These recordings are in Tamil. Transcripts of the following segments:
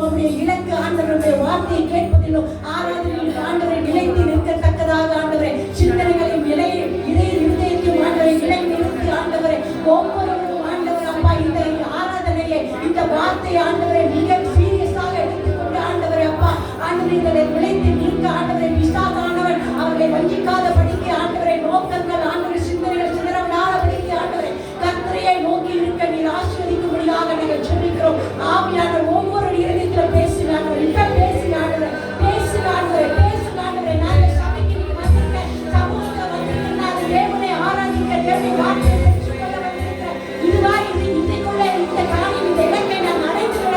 நம்முடைய இலக்கு ஆண்டவருடைய வார்த்தையை கேட்பதிலும் ஆராதனையில் ஆண்டவரை நிலைத்து நிற்கத்தக்கதாக ஆண்டவரை சிந்தனைகளின் இருதயத்தையும் ஆண்டவரை நிலை நிறுத்தி ஆண்டவரை ஒவ்வொருவரும் ஆண்டவர் அப்பா இந்த ஆராதனையை இந்த வார்த்தையை ஆண்டவரை மிக சீரியஸாக எடுத்துக்கொண்டு ஆண்டவரை அப்பா ஆண்டவரை நிலைத்து நிற்க ஆண்டவரை விசாதானவன் அவர்களை வஞ்சிக்காத படிக்க ஆண்டவரை நோக்கங்கள் ஆண்டவரை சிந்தனைகள் சிதறவிடாத படிக்க ஆண்டவரை கர்த்தரையை நோக்கி இருக்க நீர் ஆசீர்வதிக்கும்படியாக நாங்கள் ஜெபிக்கிறோம். ஆவியானவர் ஒவ்வொரு இருதயத்தில் பேசினார்கள், இப்ப பேசினார்கள், நாங்கள் சபைக்கு நீங்க வந்திருக்க சமூகத்தை வந்திருக்கிறாங்க தேவனை ஆராதிக்க தேவனை வார்த்தையை இதுவா இது இன்றைக்குள்ள இந்த காரியம் இந்த இலக்கை நான் அடைந்து விட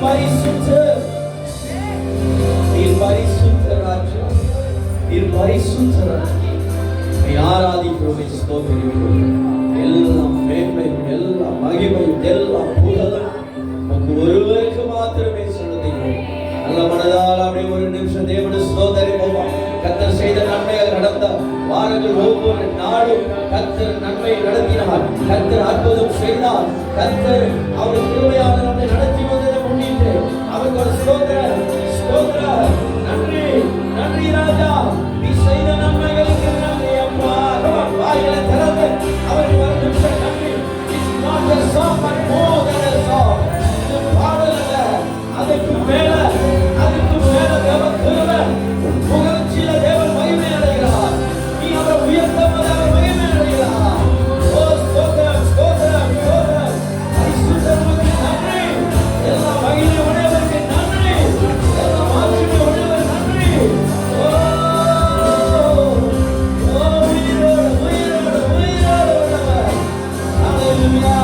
பரிசுத்தர், நீர் பரிசுத்தர் ராஜா, நீர் பரிசுத்தர். நீ ஆராதிக்கிறோம், ஸ்தோத்திரிக்கிறோம். எல்லாம் மேன்மையும் எல்லாம் மகிமையும் எல்லாம் புகழும் உமக்கு ஒருவருக்கு மாத்திரமே செலுத்துகிறோம். நல்ல மனதால் அப்படியே ஒரு நிமிஷம் தேவனை ஸ்தோத்திரிப்போமா. கர்த்தர் செய்த நன்மைகள் நடந்த வாரங்கள் ஒவ்வொரு நாளும் கர்த்தர் நன்மை நடத்தினார், கர்த்தர் அற்புதம் செய்தார், கர்த்தர் அவர் கிருபையால் நம்மை நடத்தி வந்ததை முன்னிட்டு அவருக்கு ஒரு ஸ்தோத்திரம் ஸ்தோத்திரம். நன்றி நன்றி ராஜா, நீ செய்த நன்மைகளுக்கு நன்றி அப்பா. வாய்களை திறந்து அவருக்கு ஒரு நிமிஷம் நன்றி. It's not a song but more than a song. இது பாடல் அல்ல, அதுக்கு மேல தேவன் கிருபை புகழ்ச்சியில தேவன் மகிமை அடைகிறார். நீ அவரை உயர்த்தும் போது அவர் மகிமை அடைகிறார். ஓ ஸ்தோத்திரம் ஸ்தோத்திரம் ஸ்தோத்திரம். பரிசுத்தருக்கு நன்றி, எல்லா மகிமை உடையவருக்கு நன்றி, எல்லா மாட்சிமை உடையவர் நன்றி. ஓ உயிரோடு உயிரோடு உயிரோடு உள்ளவர். ஹல்லேலூயா.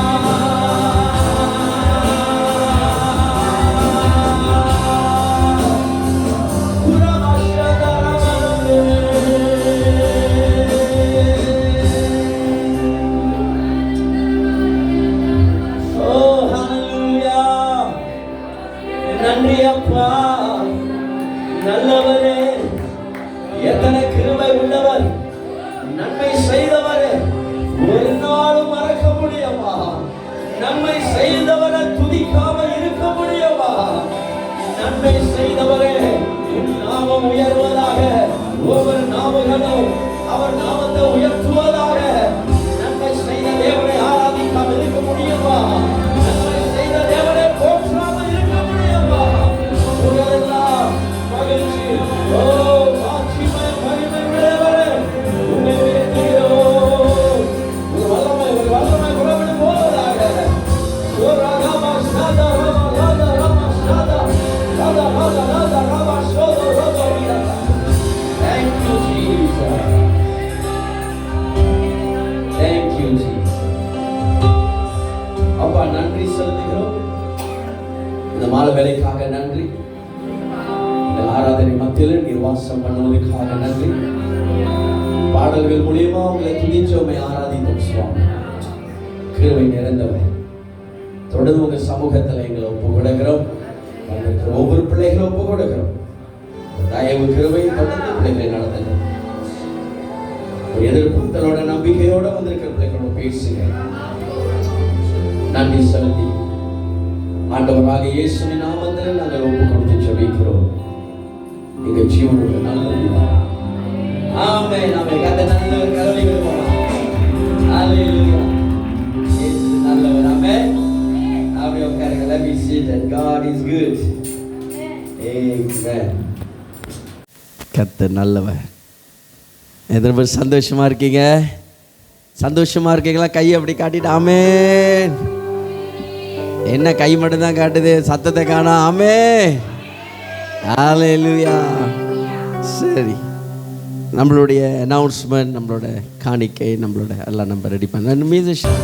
நன்றி அப்பா, நல்லவரே, எத்தனை கிருபை உள்ளவர், நன்மை செய்தவரே, ஒரு நாளும் மறக்க முடியுமா? நன்மை செய்தவரை துதிக்காம இருக்க முடியுமா? நன்மை செய்தவரே, உன் நாமம் உயர்வதாக, ஒவ்வொரு நாமங்களும் அவர் நாமத்தை உயர்த்துவதாக. நன்மை செய்த தேவனை ஆராதிக்காம இருக்க முடியுமா? நன்மை செய்த தேவனை போற்றாமல் இருக்க முடியுமா? உங்களெல்லாம் மகிழ்ச்சி, ஓ மாட்சிமை மகிமை உடையவரே, உம்மை உயர்த்துகிறோம். ஒரு வல்லமை புறப்பட்டு போவதாக. ஓ ராமா சாதா ராமா ராதா ராமா சாதா ராதா ராதா ராதா ராமா சோதா ராதா வீரா. Thank you Jesus. Thank you Jesus. அப்பா நன்றி செலுத்துகிறோம். இந்த மாலை வேலைக்காக நன்றி. இந்த ஆராதனை மத்தியில் நீர் வாசம் பண்ணுவதற்காக நன்றி. பாடல்கள் மூலியமா உங்களை துதிச்சோமை ஆராதித்தோம் சுவாமி. கிருபை நிறைந்தவர், தொடர்ந்து உங்க சமூகத்தில் எங்களை ஒப்பு கொடுக்கிறோம். ஒவ்வொரு பிள்ளைகளும் ஒப்பு கொடுக்கிறோம். தயவு கிருபை தொடர்ந்து பிள்ளைகளை நடத்துங்க. எதிர்ப்புகளோட நம்பிக்கையோட வந்திருக்கிற பிள்ளைகளோட பேசுங்க. நன்றி செலுத்தி ஆண்டவராக இயேசுவின் நாமத்தில் நாங்கள் ஒப்பு கொடுத்து ஜெபிக்கிறோம். எங்க ஜீவனுடைய நல்ல ஆமென் ஆமென். கர்த்தர் நல்லவர், கருணைகள் போலாம். ஹalleluya. இயேசு நல்லவர். ஆமென். அப்படியே உட்காருங்க. Let me see that God is good. Amen. கர்த்தர் நல்லவர். எத்தனை பேர் சந்தோஷமா இருக்கீங்க? சந்தோஷமா இருக்கீங்களா? கையை அப்படி காட்டிட்டு ஆமென். என்ன கை மட்டும் தான் காட்டுது, சத்தத்தை காணோம். ஆமென். ஹalleluya. சரி, நம்மளுடைய அனௌன்ஸ்மெண்ட், நம்மளோட காணிக்கை, நம்மளோட எல்லாம் நம்ம ரெடி பண்ண musician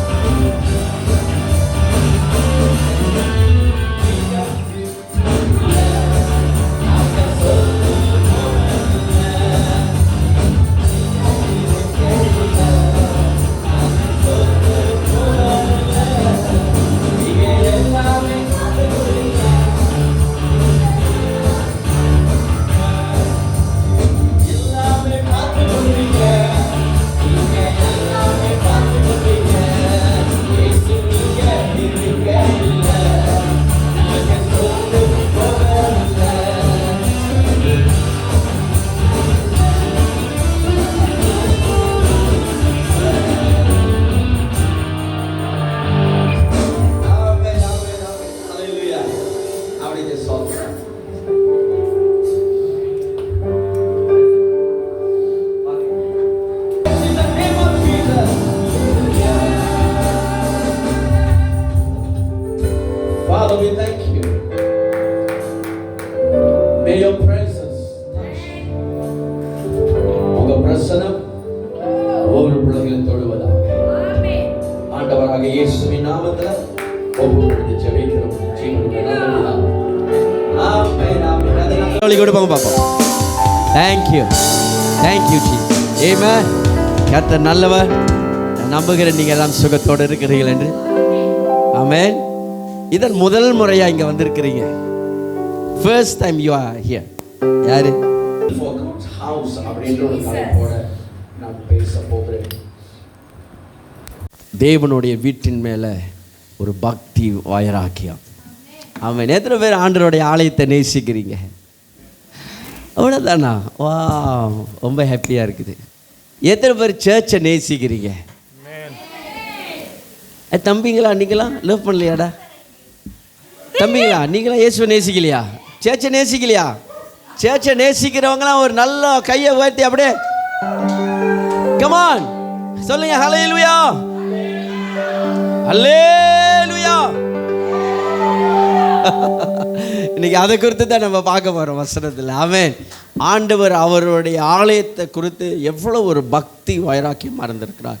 Father, we thank you. May your presence touch. உங்க பிரசன்னம் ஒவ்வொரு பிள்ளைகளையும் தொடுவதாக. ஆண்டவராக இயேசுவின் நாமத்தில் ஒவ்வொரு ஜெபிக்கிறோம். ஜீவனுடைய நல்ல சொல்லி கொடுப்பாங்க பார்ப்போம். தேங்க்யூ ஜீ. ஆமென். கர்த்தர் நல்லவர். நான் நம்புகிறேன் நீங்கள் எல்லாம் சுகத்தோடு இருக்கிறீர்கள் என்று. ஆமென். இதன் முதல் முறையா இங்க வந்திருக்கிறீங்க. First time you are here. யாரு? ஹவுஸ் அப்படின்ற ஒரு தலைப்போட நான் பேச போகிறேன். தேவனுடைய வீட்டின் மேல ஒரு பக்தி வைராக்கியம். ஆமென். எத்தனை பேர் ஆண்டவருடைய ஆலயத்தை நேசிக்கிறீங்க? அவ்வளோதானா? வா, ரொம்ப ஹாப்பியாக இருக்குது. எத்தனை பேர் சர்ச்சை நேசிக்கிறீங்க? தம்பிங்களா, நீங்களாம் லவ் பண்ணலையாடா? தம்பிங்களா, நீங்களாம் இயேசுவை நேசிக்கலையா? சர்ச்சை நேசிக்கலையா? சர்ச்சை நேசிக்கிறவங்களாம் ஒரு நல்ல கையை உயர்த்தி அப்படியே கமான் சொல்லுங்க. ஹல்லேலூயா, ஹல்லேலூயா. இன்னைக்கு அதை குறித்து தான் நம்ம பார்க்க போகிறோம் வசனத்தில். ஆமென். ஆண்டவர் அவருடைய ஆலயத்தை குறித்து எவ்வளோ ஒரு பக்தி வைராக்கியமாக இருந்திருக்கிறார்.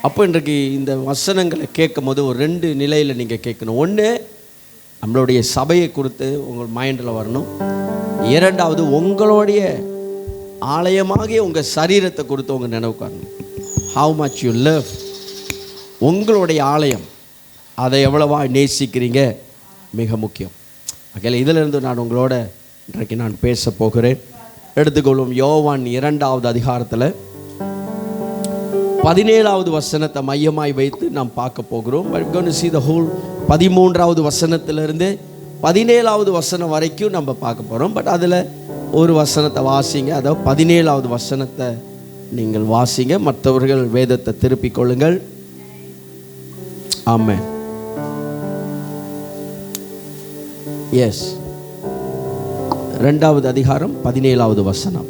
அப்போ இன்றைக்கு இந்த வசனங்களை கேட்கும் போது ஒரு 2 நிலையில் நீங்கள் கேட்கணும். ஒன்று, நம்மளுடைய சபையை குறித்து உங்கள் மைண்டில் வரணும். 2வது, உங்களுடைய ஆலயமாகிய உங்கள் சரீரத்தை குறித்து உங்கள் நினைவுக்கு வரணும். ஹவு மச் யூ லவ் உங்களுடைய ஆலயம், அதை எவ்வளவா நேசிக்கிறீங்க, மிக முக்கியம். அகையில் இதிலிருந்து நான் உங்களோட இன்றைக்கு நான் பேச போகிறேன். எடுத்துக்கொள்ளும் யோவான் 2வது அதிகாரத்தில் 17வது வசனத்தை மையமாய் வைத்து நாம் பார்க்க போகிறோம். 13வது வசனத்திலிருந்து 17வது வசனம் வரைக்கும் நம்ம பார்க்க போகிறோம். பட் அதில் ஒரு வசனத்தை வாசிங்க, அதாவது 17வது வசனத்தை நீங்கள் வாசிங்க. மற்றவர்கள் வேதத்தை திருப்பிக் கொள்ளுங்கள். ஆமென். எஸ், 2வது அதிகாரம் 17வது வசனம்.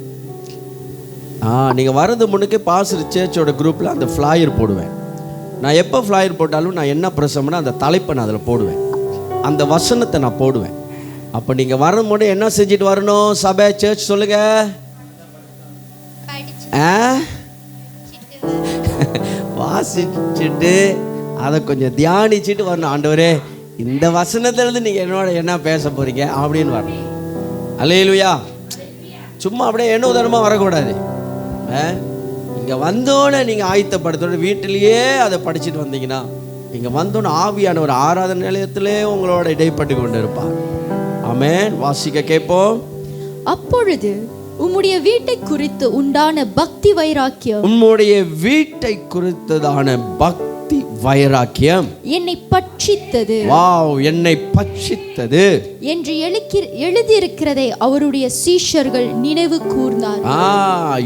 நீங்கள் வரது முன்னுக்கு பாஸ்டர் சர்ச்சோட குரூப்பில் அந்த ஃப்ளாயர் போடுவேன். நான் எப்போ ஃப்ளாயர் போட்டாலும் நான் என்ன பிரசம்னா அந்த தலைப்பை நான் அதில் போடுவேன், அந்த வசனத்தை நான் போடுவேன். அப்போ நீங்கள் வர முன்னே என்ன செஞ்சுட்டு வரணும்? சபை சர்ச் சொல்லுங்க. வாசிச்சுட்டு அதை கொஞ்சம் தியானிச்சுட்டு வரணும். ஆண்டவரே, இந்த வசனத்திலிருந்து நீங்கள் என்னோட என்ன பேச போகிறீங்க அப்படின்னு வரணும். அல்லேலூயா. சும்மா அப்படியே என்ன உதாரணமாக வரக்கூடாது. இங்கே வந்தோன்னே நீங்கள் ஆயத்தப்படுத்தோட வீட்டிலேயே அதை படிச்சுட்டு வந்தீங்கன்னா, இங்கே வந்தோன்னே ஆவியான ஒரு ஆராதனை நிலையத்திலே உங்களோட இடைப்பட்டு கொண்டு இருப்பார். ஆமென். வாசிக்க கேட்போம். அப்பொழுது உம்முடைய வீட்டை குறித்து உண்டான பக்தி வைராக்கியம், உம்முடைய வீட்டை குறித்ததான பக்தி வைராக்கியம் என்னை பட்சித்தது. வாவ், என்னை பட்சித்தது என்று எழுதியிருக்கிறதை அவருடைய சீஷர்கள் நினைவு கூர்ந்தார்.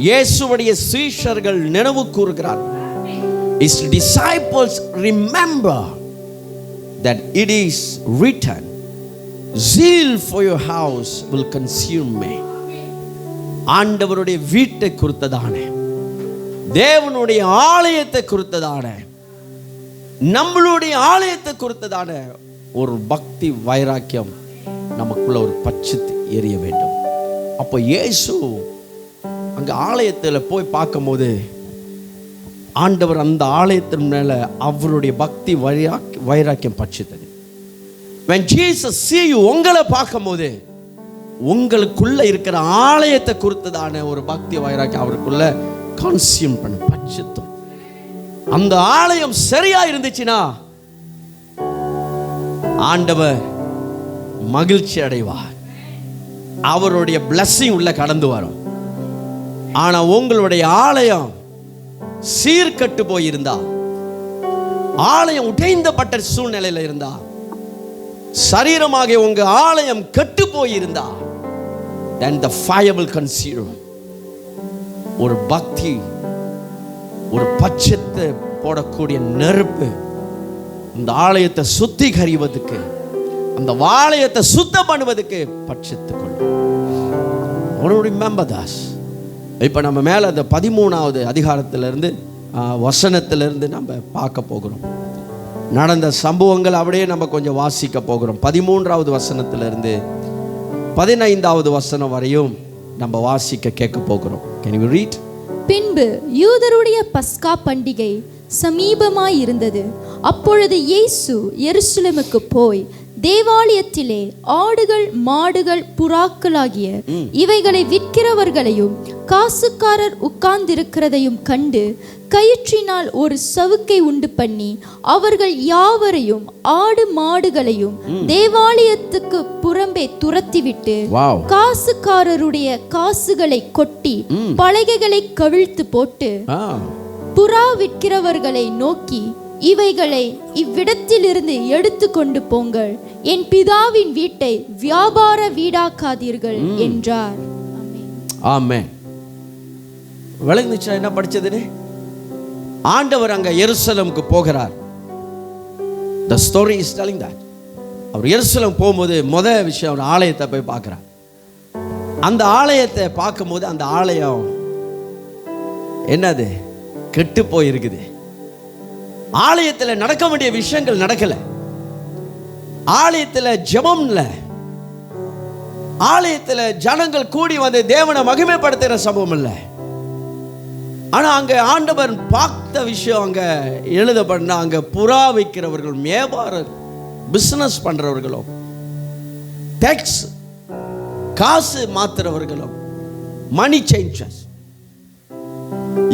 இயேசுவுடைய சீஷர்கள் நினைவு கூர்கிறார். His disciples remember that it is written, zeal for your house will consume me. ஆண்டவருடைய வீட்டை குறித்ததான, தேவனுடைய ஆலயத்தை குறித்ததான, நம்மளுடைய ஆலயத்தை குறித்ததான ஒரு பக்தி வைராக்கியம் நமக்குள்ள ஒரு பட்சித்து எரிய வேண்டும். அப்போ இயேசு அங்கே ஆலயத்தில் போய் பார்க்கும்போது ஆண்டவர் அந்த ஆலயத்தின் மேலே அவருடைய பக்தி வைராக்கியம் பட்சித்தது. When Jesus see you, உங்களை பார்க்கும்போது உங்களுக்குள்ள இருக்கிற ஆலயத்தை குறித்ததான ஒரு பக்தி வைராக்கியம் அவருக்குள்ள கன்சியூம் பண்ண பட்சித்தும். அந்த ஆலயம் சரியா இருந்துச்சுன்னா ஆண்டவர் மகிழ்ச்சி அடைவார், அவருடைய பிளஸிங் உள்ள கடந்து வரும். ஆனா உங்களுடைய ஆலயம் சீர்கட்டு போயிருந்தா, ஆலயம் உடைந்தப்பட்ட சூழ்நிலையில இருந்தா, சரீரமாக உங்க ஆலயம் கெட்டு போயிருந்தா, then the fire will consume. ஒரு பக்தி, ஒரு பட்சத்தை போடக்கூடிய நெருப்பு அந்த ஆலயத்தை சுத்திகரிவதற்கு, அந்த ஆலயத்தை சுத்தம் பண்ணுவதற்கு பட்சத்துக்கொள்ளும். remember this. இப்போ நம்ம மேலே அந்த 13வது அதிகாரத்திலிருந்து வசனத்திலிருந்து நம்ம பார்க்க போகிறோம். நடந்த சம்பவங்கள் அப்படியே நம்ம கொஞ்சம் வாசிக்க போகிறோம். 13வது வசனத்திலிருந்து 15வது வசனம் வரையும் நம்ம வாசிக்க கேட்க போகிறோம். Can you read? பின்பு யூதருடைய பஸ்கா பண்டிகை சமீபமாய் இருந்தது. அப்பொழுது இயேசு எருசலேமுக்கு போய் தேவாலயத்திலே ஆடுகள் மாடுகள் புறாக்களாகிய இவைகளை விற்கிறவர்களையும் காசுக்காரர் உட்கார்ந்திருக்கிறதையும் கண்டு கயிற்றினால் ஒரு சவுக்கை உண்டு பண்ணி அவர்கள் யாவரையும் ஆடு மாடுகளையும் தேவாலயத்துக்கு புறம்பே துரத்திவிட்டு காசுக்காரருடைய காசுகளை கொட்டி பலகைகளை கவிழ்த்து போட்டு புறா விற்கிறவர்களை நோக்கி, இவைகளை இவ்விடத்திலிருந்து எடுத்து கொண்டு போங்கள், என் பிதாவின் வீட்டை வியாபார வீடாக்காதீர்கள் என்றார். ஆமென். விளங்குச்சா என்ன படிச்சது? ஆண்டவர் அங்க எருசலேமுக்கு போகிறார். The story is telling that. அவர் எருசலேம் போகும்போது முதல் விஷயம் அவர் ஆலயத்தை போய் பார்க்கிறார். அந்த ஆலயத்தை பார்க்கும்போது அந்த ஆலயம் என்னது? கெட்டு போயிருக்குது. ஆலயத்தில் நடக்க வேண்டிய விஷயங்கள் நடக்கல. ஆலயத்தில் ஜெபம் இல்ல. ஆலயத்தில் ஜனங்கள் கூடி வந்து தேவனை மகிமைப்படுத்துகிற சம்பவம் இல்லை. ஆனா அங்க ஆண்டவர் பார்த்த விஷயம் அங்க எழுதப்பட்ட, அங்க புறா வைக்கிறவர்கள், வியாபாரம் பிசினஸ் பண்றவர்களும், டேக்ஸ் காசு மாத்துறவர்களும், மணி சேஞ்சர்ஸ்,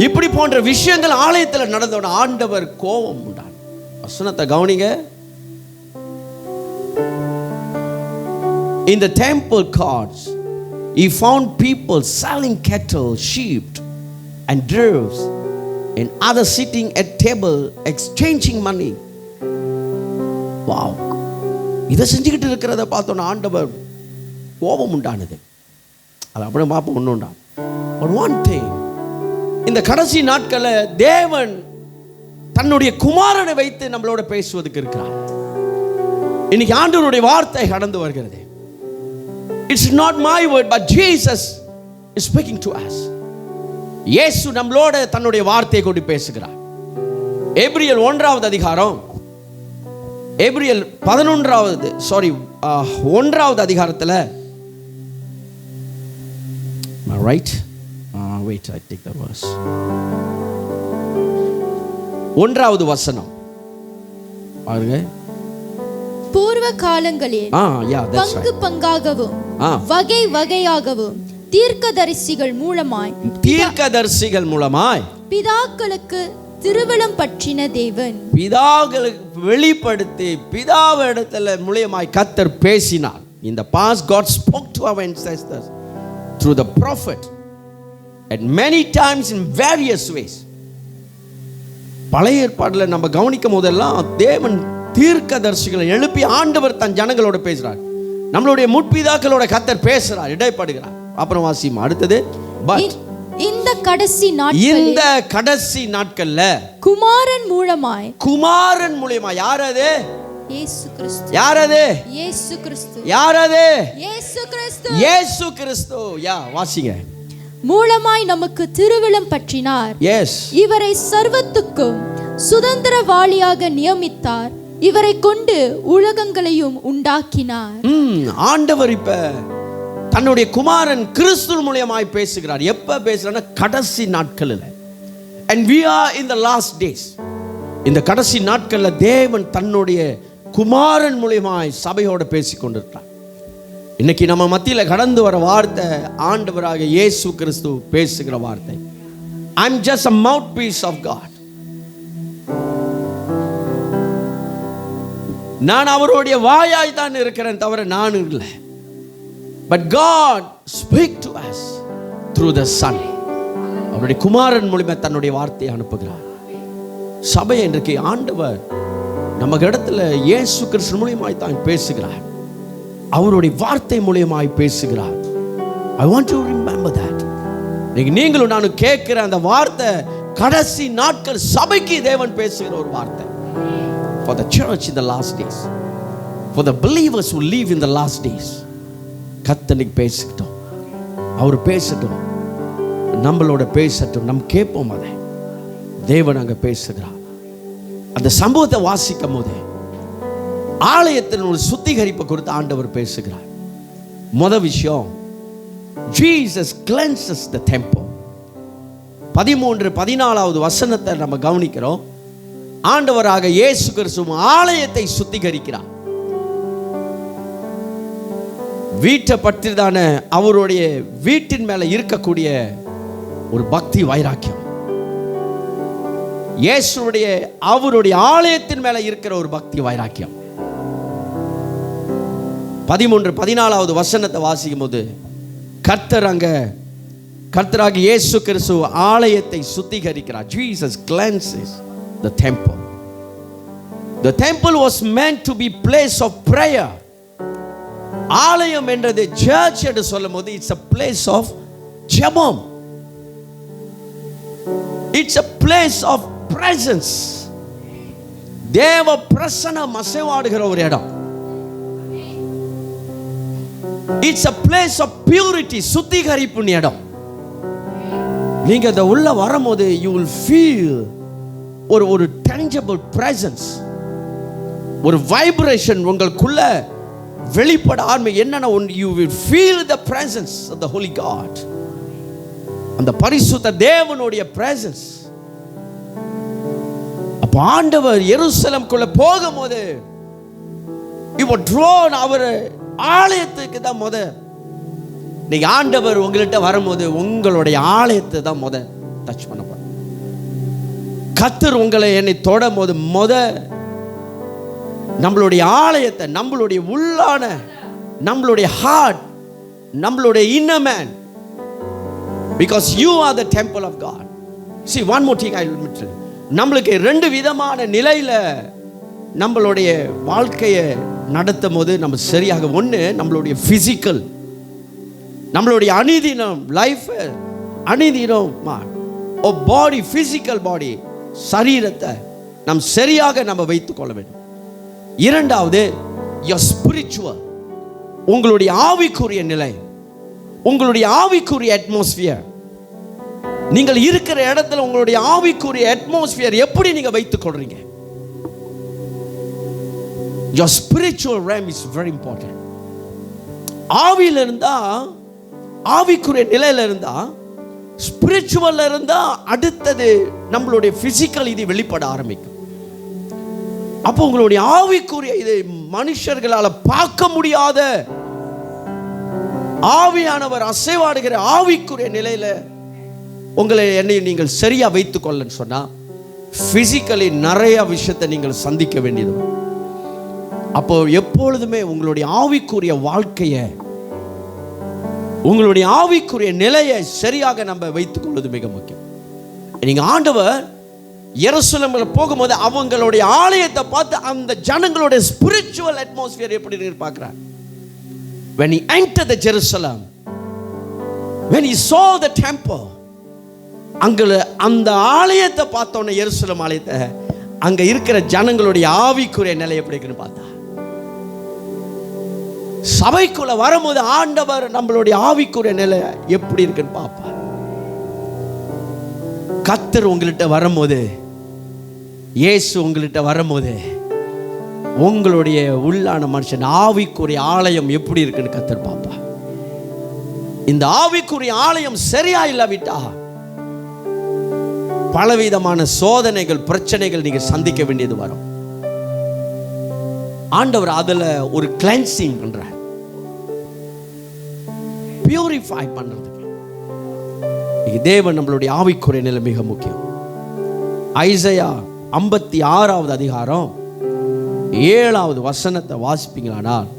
இப்படி போன்ற விஷயங்கள் ஆலயத்தில் நடந்தோட ஆண்டவர் கோபம் உண்டான். வசனத்தை கவனிங்க. In the temple courts he found people selling cattle, sheep and doves, and others sitting at table exchanging money. Wow. இதை செஞ்சுக்கிட்டு இருக்கிறத பார்த்தோன்னா ஆண்டவர் கோபம் உண்டானது. அது அப்படியே பார்ப்போம் ஒன்று உண்டான். But one thing, இந்த கடைசி நாட்களில் தேவன் தன்னுடைய குமாரனை வைத்து நம்மளோட பேசுவதற்கு இருக்கிறார். இன்னைக்கு ஆண்டவருடைய வார்த்தை கடந்து வருகிறது. It's not my word, but Jesus is speaking to us. இயேசு நம்மளோட தன்னுடைய வார்த்தையை கொண்டு பேசுகிறார். எபிரியல் 1வது அதிகாரம், எபிரியல் 1வது அதிகாரத்தில், right? Wait, I take the verse. 1வது வசனம் பாருங்க. பூர்வ காலங்களில் பங்கு பங்காகவும் வகை வகையாகவும் தீர்க்கதரிசிகள் மூலமாய் பிதாக்களுக்கு திருவிழம் பற்றின தேவன் பிதாக்களுக்கு வெளிப்படுத்தி பிதாவிடத்தில் மூலமாய் கர்த்தர் பேசினார். In the past God spoke to our ancestors through the prophet and many times in various ways. பழைய ஏற்பாட்டில் நம்ம கவனிக்கும் போதெல்லாம் தேவன் தீர்க்கதரிசிகளை எழுப்பி ஆண்டவர் தன் ஜனங்களோட பேசுறார். நம்மளுடைய முற்பிதாக்களோட கர்த்தர் பேசுறார், இடைப்படுகிறார். அப்புறம் வாசிமா அடுத்தது. பட் இந்த கடைசி நாட்கள்ல குமாரன் மூலமாய் யார் அது? இயேசு கிறிஸ்து. யார் அது? இயேசு கிறிஸ்து. யார் அது? இயேசு கிறிஸ்து. இயேசு கிறிஸ்து. வாசிங்க. மூலமாய் நமக்கு திருவிழம் பற்றினார். எஸ். இவரை சர்வத்துக்கும் சுதந்திரவாளியாக நியமித்தார். இவரை கொண்டு உலகங்களையும் உண்டாக்கினார். ஆண்டவர் இப்ப தன்னுடைய குமாரன் கிறிஸ்து மூலமாய் பேசுகிறார். எப்ப பேசுறாருன்னா கடைசி நாட்களில். And we are in the last days. இந்த கடைசி நாட்களில் தேவன் தன்னுடைய குமாரன் மூலமாய் சபையோட பேசிக் கொண்டிருக்கிறார். இன்னைக்கு நம்ம மத்தியில் கடந்து வர வார்த்தை ஆண்டவராக இயேசு கிறிஸ்து பேசுகிற வார்த்தை. I'm just a mouthpiece of God. நான் அவருடைய வாயாய் தான் இருக்கிறேன் தவிர நான் இல்லை. But God speak to us through the Son. அவருடைய குமாரன் மூலமா தன்னுடைய வார்த்தையை அனுப்புகிறார். சபை இன்றைக்கு ஆண்டவர் நம்ம இடத்துல இயேசு கிறிஸ்து மூலமாய் தான் பேசுகிறார். அவருடைய வார்த்தை மூலமாய் பேசுகிறார். I want to remember that. நீங்களும் நானும் கேட்கிற அந்த வார்த்தை கடைசி நாட்கள் சபைக்கு தேவன் பேசுகிற ஒரு வார்த்தை. For the church in the last days, for the believers who live in the last days. கர்த்தருக்கு பேசட்டும், அவர் பேசட்டும், நம்மளோட பேசட்டும், நம்ம கேட்போம். அதை தேவன் அங்க பேசுகிறார். அந்த சம்பவத்தை வாசிக்கும் போது ஆலயத்தின் ஒரு சுத்திகரிப்பை குறித்து ஆண்டவர் பேசுகிறார். முதல் விஷயம், Jesus cleanses the temple. 13-14வது வசனத்தை நம்ம கவனிக்கிறோம். ஆண்டவராக இயேசு கிறிஸ்து ஆலயத்தை சுத்திகரிக்கிறார். வீட்டை பற்றி தானே அவருடைய வீட்டின் மேல இருக்கக்கூடிய ஒரு பக்தி வைராக்கியம், இயேசுடைய அவருடைய ஆலயத்தின் மேல இருக்கிற ஒரு பக்தி வைராக்கியம். 13-14 வசனத்தை வாசிக்கும் போது கர்த்தராக இயேசு கிறிஸ்து ஆலயத்தை சுத்திகரிக்கிறார். Jesus cleanses the temple. The temple was meant to be place of prayer. ஆலயம் என்றது சர்ச் என்று சொல்லும்போது இட்ஸ் a place of ஜெபம். It's a place of presence. தேவ பிரசன்னம் அசைவாடுகிற ஒரு இடம். It's a place of purity, சுத்திகரிப்பு இடம். நீங்க அந்த உள்ள வரும்போது you will feel ஒரு tangible presence, ஒரு வைப்ரேஷன் உங்களுக்குள்ள வெளிப்பட ஆரம்பி. என்னன்னா you will feel the presence of the Holy God, அந்த பரிசுத்த தேவனுடைய presence. அப்ப ஆண்டவர் எருசலேமுக்குள்ள போகும்போது he was drawn அவர் ஆலயத்துக்கு தான் நீங்க ஆண்டவர் உங்கள்கிட்ட வரும்போது உங்களுடைய ஆலயத்தை தான் டச் பண்ண போற. கர்த்தர் உங்களை என்னை தொடும் போது நம்மளுடைய ஆலயத்தை, நம்மளுடைய உள்ளான, நம்மளுடைய ஹார்ட், நம்மளுடைய inner man, because you are the temple of God. See, one more thing I will tell you. நம்மளுக்கு 2 விதமான நிலையில நம்மளுடைய வாழ்க்கையை நடத்தும் போது நம்ம சரியாக, ஒன்று நம்மளுடைய பிசிக்கல், நம்மளுடைய அநீதினம் லைஃப், அநீதினம் பாடி, பிசிக்கல் பாடி, சரீரத்தை நம் சரியாக நம்ம வைத்துக் கொள்ள வேண்டும். இரண்டாவது your spiritual, உங்களுடைய ஆவிக்குரிய நிலை, உங்களுடைய ஆவிக்குரிய அட்மாஸ்பியர். நீங்கள் இருக்கிற இடத்துல உங்களுடைய ஆவிக்குரிய அட்மாஸ்பியர் எப்படி நீங்க வைத்துக் கொள்றீங்க? Your spiritual realm is very important. ஆவியில இருந்தா, ஆவிக்குரிய நிலையில இருந்தா, ஸ்பிரிச்சுவல்ல இருந்தா அடுத்தது நம்மளுடைய பிசிக்கல் இது வெளிப்பட ஆரம்பிக்கும். அப்போ உங்களுடைய ஆவிக்குரிய இது மனுஷர்களால பார்க்க முடியாத ஆவியானவர் அசைவாடுகிற ஆவிக்குரிய நிலையில உங்களை என்னை நீங்கள் சரியா வைத்துக் கொள்ளன்னு சொன்னா பிசிக்கலி நிறைய விஷயத்தை நீங்கள் சந்திக்க வேண்டியது. அப்போ எப்பொழுதுமே உங்களுடைய ஆவிக்குரிய வாழ்க்கையை, உங்களுடைய ஆவிக்குரிய நிலையை சரியாக நம்ம வைத்துக் கொள்வது மிக முக்கியம். நீங்க ஆண்டவர் எருசலேமில் போகும்போது அவங்களுடைய ஆலயத்தை பார்த்து அந்த ஜனங்களுடைய ஸ்பிரிச்சுவல் அட்மாஸ்பியர் எப்படி பார்க்கிறார். When he entered the Jerusalem, when he saw the temple, அங்க அந்த ஆலயத்தை பார்த்தோன்னே, எருசலேம் ஆலயத்தை, அங்க இருக்கிற ஜனங்களுடைய ஆவிக்குரிய நிலை எப்படி இருக்குன்னு பார்த்தா. சபைக்குள்ள வரும்போது ஆண்டவர் நம்மளுடைய ஆவிக்குரிய நிலை எப்படி இருக்குன்னு பார்ப்பா. கர்த்தர் உங்கள்கிட்ட வரும்போது, இயேசு உங்கள்கிட்ட வரும்போது உங்களுடைய உள்ளான மனுஷன் ஆவிக்குரிய ஆலயம் எப்படி இருக்குன்னு கர்த்தர் பார்ப்பா. இந்த ஆவிக்குரிய ஆலயம் சரியா இல்லாவிட்டா பலவிதமான சோதனைகள், பிரச்சனைகள் நீங்க சந்திக்க வேண்டியது வரும். ஆண்டவர் அதுல ஒரு கிளென்சிங் பண்றார், பியூரிஃபை பண்றதுக்கு. தேவன் நம்மளுடைய ஆவிக்குரிய நிலை மிக முக்கியம். ஐசையா 56வது அதிகாரம் 7வது வசனத்தை வாசிப்பீங்களானால்,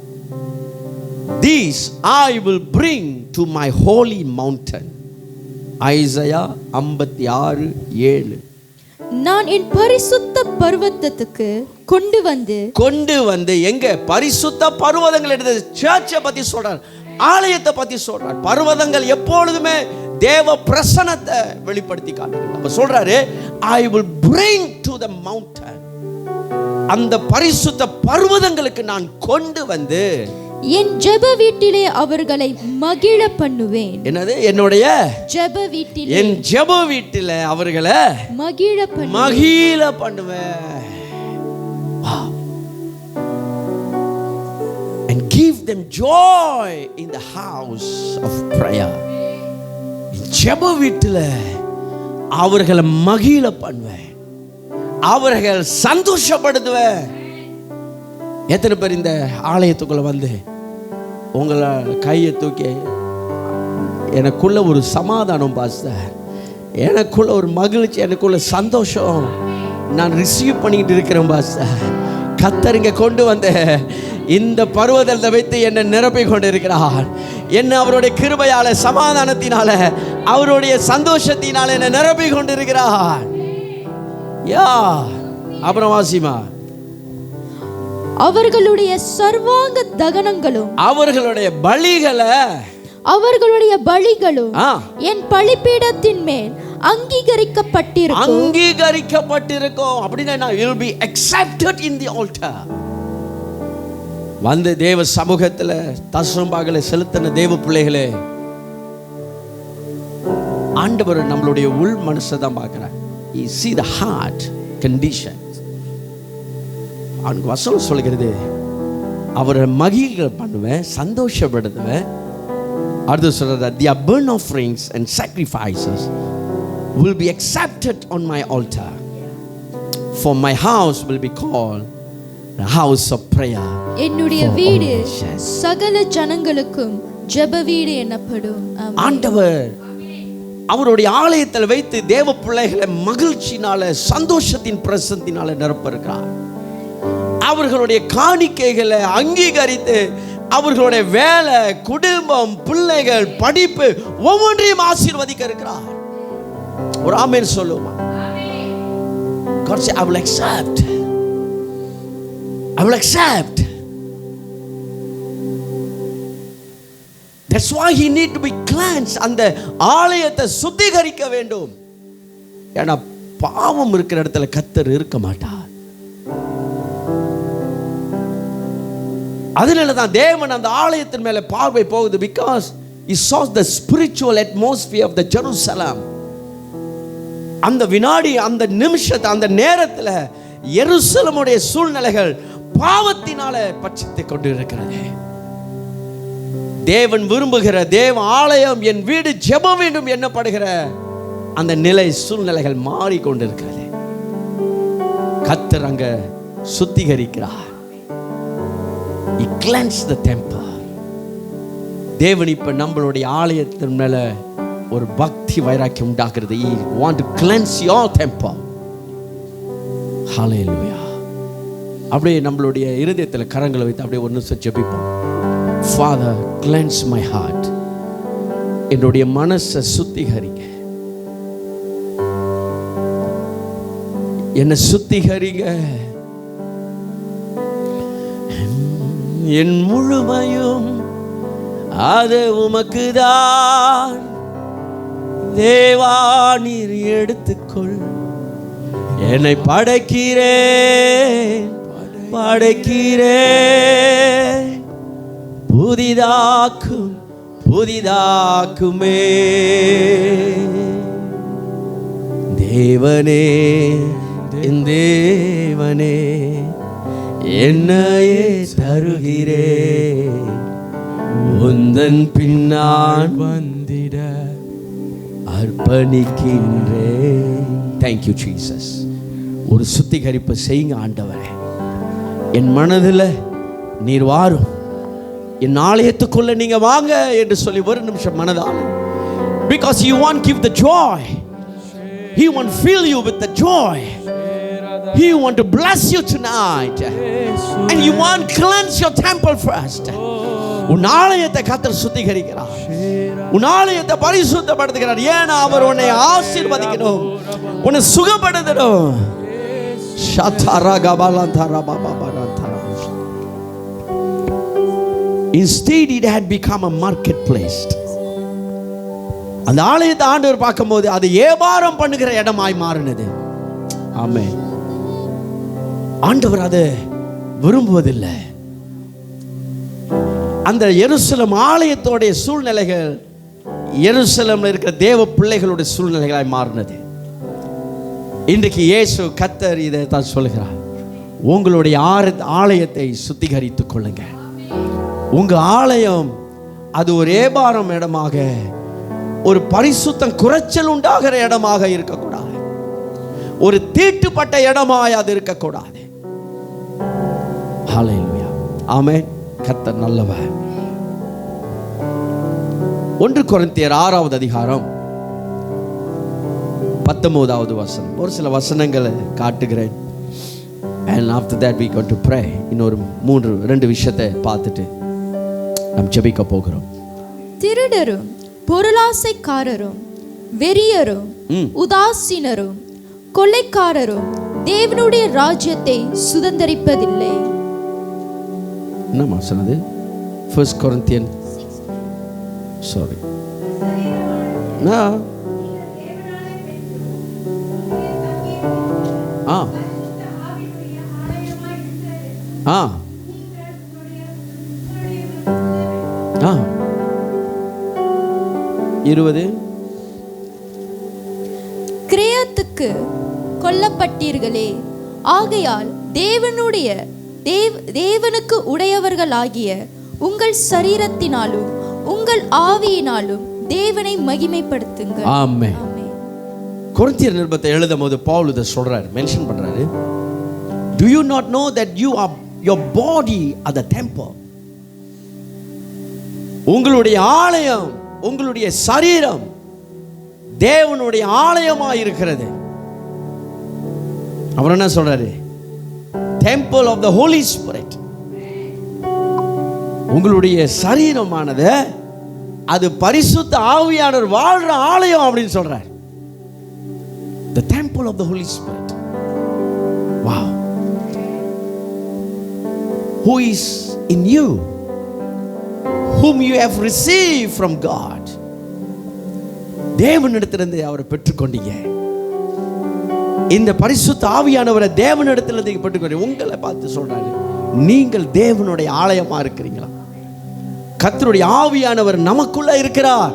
These I will bring to my holy mountain. Isaiah 56:7. நான் என் பரிசுத்த பர்வதத்துக்கு கொண்டு வந்து எங்க பரிசுத்த பர்வதங்கள் எடுத்து சர்ச்சை பத்தி சொல்றார், ஆலயத்தை பத்தி சொல்றார். பர்வதங்கள் எப்பொழுதுமே தேவ பிரசன்னத்தை வெளிப்படுத்தி காட்டுது. அப்ப சொல்றாரு, I will bring to the mountain, அந்த பரிசுத்த பர்வதங்களுக்கு நான் கொண்டு வந்து என் ஜெப வீட்டிலே அவர்களை மகிழ பண்ணுவேன். என்னது? என்னுடைய ஜெப வீட்டிலே, என் ஜெப வீட்டிலே அவர்களை மகிழ பண்ணுவேன். And give them joy in the house of prayer. ஜெப வீட்டிலே அவர்களை மகிழ பண்ணுவேன், அவர்கள் சந்தோஷப்படுத்துவேன். எத்தனை பேர் இந்த ஆலயத்துக்குள்ள வந்து உங்களை கையை தூக்கி, எனக்குள்ள ஒரு சமாதானம் பாஸ்டர், எனக்குள்ள ஒரு மகிழ்ச்சி, எனக்குள்ள சந்தோஷம் நான் ரிசீவ் பண்ணிக்கிட்டு இருக்கிறேன் பாஸ்டர். கர்த்தர் இங்கே கொண்டு வந்த இந்த பருவதத்தை வைத்து என்னை நிரப்பி கொண்டு இருக்கிறார். என்ன அவருடைய கிருபையால, சமாதானத்தினால, அவருடைய சந்தோஷத்தினால என்னை நிரப்பி கொண்டு இருக்கிறார். யா அப்புறம் வாசிமா, அவர்களுடைய சர்வாங்க தகனங்களும், அவர்களுடைய பலிகளும் என் பலிபீடத்தின் மேல் அங்கீகரிக்கப்பட்டிருக்கும். அப்படின்னா you will be accepted in the altar. வந்து தேவ சமூகத்தில் தசமபாகங்களை செலுத்தின தேவ பிள்ளைகளே, ஆண்டவர் நம்மளுடைய உள் மனசை தான் பார்க்கிறார். He see the heart condition. அவனுக்கு வசனம் சொல்கிறது, அவரை மகிழ்ச்சி பண்ணுவேன், சந்தோஷப்படுத்துவேன். அடுத்து சொல்றது, the burnt offerings and sacrifices will be accepted on my altar, for my house will be called the house of prayer. என்னுடைய வீடு சகல ஜனங்களுக்கும் ஜெப வீடு எனப்படும். ஆண்டவர் அவருடைய ஆலயத்தில் வைத்து தேவ பிள்ளைகளை மகிழ்ச்சினால, சந்தோஷத்தின் பிரசன்னத்தினால நிரப்பிருக்கிறார். அவர்களுடைய காணிக்கைகளை அங்கீகரித்து அவர்களுடைய வேலை, குடும்பம், பிள்ளைகள், படிப்பு ஒவ்வொன்றையும் ஆசீர்வதிக்க இருக்கிறார். ஒரு ஆமென் சொல்லுமா? God say, I will accept. I will accept. That's why he need to be cleansed. அந்த ஆலயத்தை சுத்திகரிக்க வேண்டும். ஏன்னா பாவம் இருக்கிற இடத்துல கர்த்தர் இருக்க மாட்டார். அதனால தான் தேவன் அந்த ஆலயத்தின் மேல பார்வை போகுது. because he saw the spiritual atmosphere of the Jerusalem. அந்த வினாடி, அந்த நிமிஷத்தை, அந்த நேரத்தில் எருசலேமுடைய சூழ்நிலைகள் பாவத்தினால பட்சித்துக் கொண்டு இருக்கிறது. தேவன் விரும்புகிற தேவ ஆலயம், என் வீடு ஜெபம் வேண்டும் என்னப்படுகிற அந்த நிலை, சூழ்நிலைகள் மாறிக்கொண்டிருக்கிறது. கர்த்தர் அங்க சுத்திகரிக்கிறார். He cleansed the temple. தேவன் இப்ப நம்மளுடைய ஆலயத்தின் மேல ஒரு பக்தி வைராக்கியம் உண்டாக்குறது. He want to cleanse your temple. Hallelujah. அப்படியே நம்மளுடைய இருதயத்தில் கரங்களை வைத்து அப்படியே ஒரு நிமிஷம் ஜெபிப்போம். Father, cleanse my heart. என்னுடைய மனசை சுத்திகரிங்க, என்னை சுத்திகரிங்க. என் முழுமையும் அது உமக்குதான் தேவா, நீர் எடுத்துக்கொள். என்னை படைக்கிறேன் புதிதாக்குமே. தேவனே, என் தேவனே, என்னையே தருகிறேன், உந்தன் பின்னான் வந்திட அர்ப்பணிக்கின்றேன். Thank you Jesus. ஒரு சுத்திகரிப்பு செய்யுங்க ஆண்டவரே. என் மனதில் நீர் வாரும், என் ஆலயத்துக்குள்ள நீங்க வாங்க என்று சொல்லி ஒரு நிமிஷம் மனதால், because you want to give the joy, he want to fill you with the joy, he want to bless you tonight, and you want to cleanse your temple first. உன் ஆலயத்தை கர்த்தர் சுத்திகரிக்கிறார், உன் ஆலயத்தை பரிசுத்தப்படுத்துகிறார். ஏன்னா அவர் உன்னை ஆசீர்வதிக்கணும், உன்னை சுகப்படுத்தணும். Instead it had become a marketplace. அந்த ஆலயத்தை ஆண்டவர் பார்க்கும்போது அது வியாபாரம் பண்ணுகிற இடமாய் மாறினது. ஆமென். ஆண்டவர் அதை விரும்புவதில்லை. அந்த எருசலேம் ஆலயத்தோடைய சூழ்நிலைகள் எருசலேம்ல இருக்கிற தேவ பிள்ளைகளுடைய சூழ்நிலைகளாய் மாறினது. இன்றைக்கு இயேசு கர்த்தர் இதை தான் சொல்கிறார், உங்களுடைய ஆலயத்தை சுத்திகரித்துக் கொள்ளுங்க. உங்க ஆலயம் அது ஒரு வியாபாரம் இடமாக, ஒரு பரிசுத்தம் குறைச்சல் உண்டாகிற இடமாக இருக்கக்கூடாது, ஒரு தீட்டுப்பட்ட இடமாய் அது இருக்கக்கூடாது. ஹல்லேலூயா. ஆமென். கர்த்தர் நல்லவர். 1 கொரிந்தியர் 6வது அதிகாரம் 19வது வசனம். ஒரு சில வசனங்களை காட்டுகிறேன். And after that we going to pray. இன்னொரு 2 விஷயத்தை பார்த்துட்டு நாம் ஜெபிக்க போகிறோம். திருடரும் பொருளாசைக்காரரும் வெறியரும் உதாசீனரும் கொள்ளைக்காரரும் தேவனுடைய ராஜ்யத்தை சுதந்தரிப்பதில்லை. என்ன வசனம் அது? 1 Corinthians sorry கிரயத்துக்கு கொல்லப்பட்டீர்களே, ஆகையால் தேவனுக்கு உடையவர்களாகிய உங்கள் சரீரத்தினாலும் உங்கள் ஆவியினாலும் தேவனை மகிமைப்படுத்துங்கள். ஆமென். கொரிந்தியர் நிருபத்தை எழுதும்போது பவுல் இதை சொல்றாரு, மென்ஷன் பண்றாரு. Do you not know that your body are the temple? உங்களுடைய ஆலயம், உங்களுடைய சரீரம் தேவனுடைய ஆலயமாக இருக்கிறது. அவர் என்ன சொல்றாரு? Temple of the Holy Spirit. உங்களுடைய சரீரமானது அது பரிசுத்த ஆவியானவர் வாழ்ற ஆலயம் அப்படின்னு சொல்றார். The temple of the Holy Spirit. Wow. Who is in you, whom you have received from God. தேவனிடத்திலிருந்து அவரை பெற்றுக்கொண்டீங்க. இந்த பரிசுத்த ஆவியானவரை தேவனிடத்திலிருந்து பெற்றுக்கொண்டீங்க. உங்களை பார்த்து சொல்றாரு, நீங்கள் தேவனுடைய ஆலயமா இருக்கிறீங்களா? கர்த்தருடைய ஆவியானவர் நமக்குள்ள இருக்கிறார்.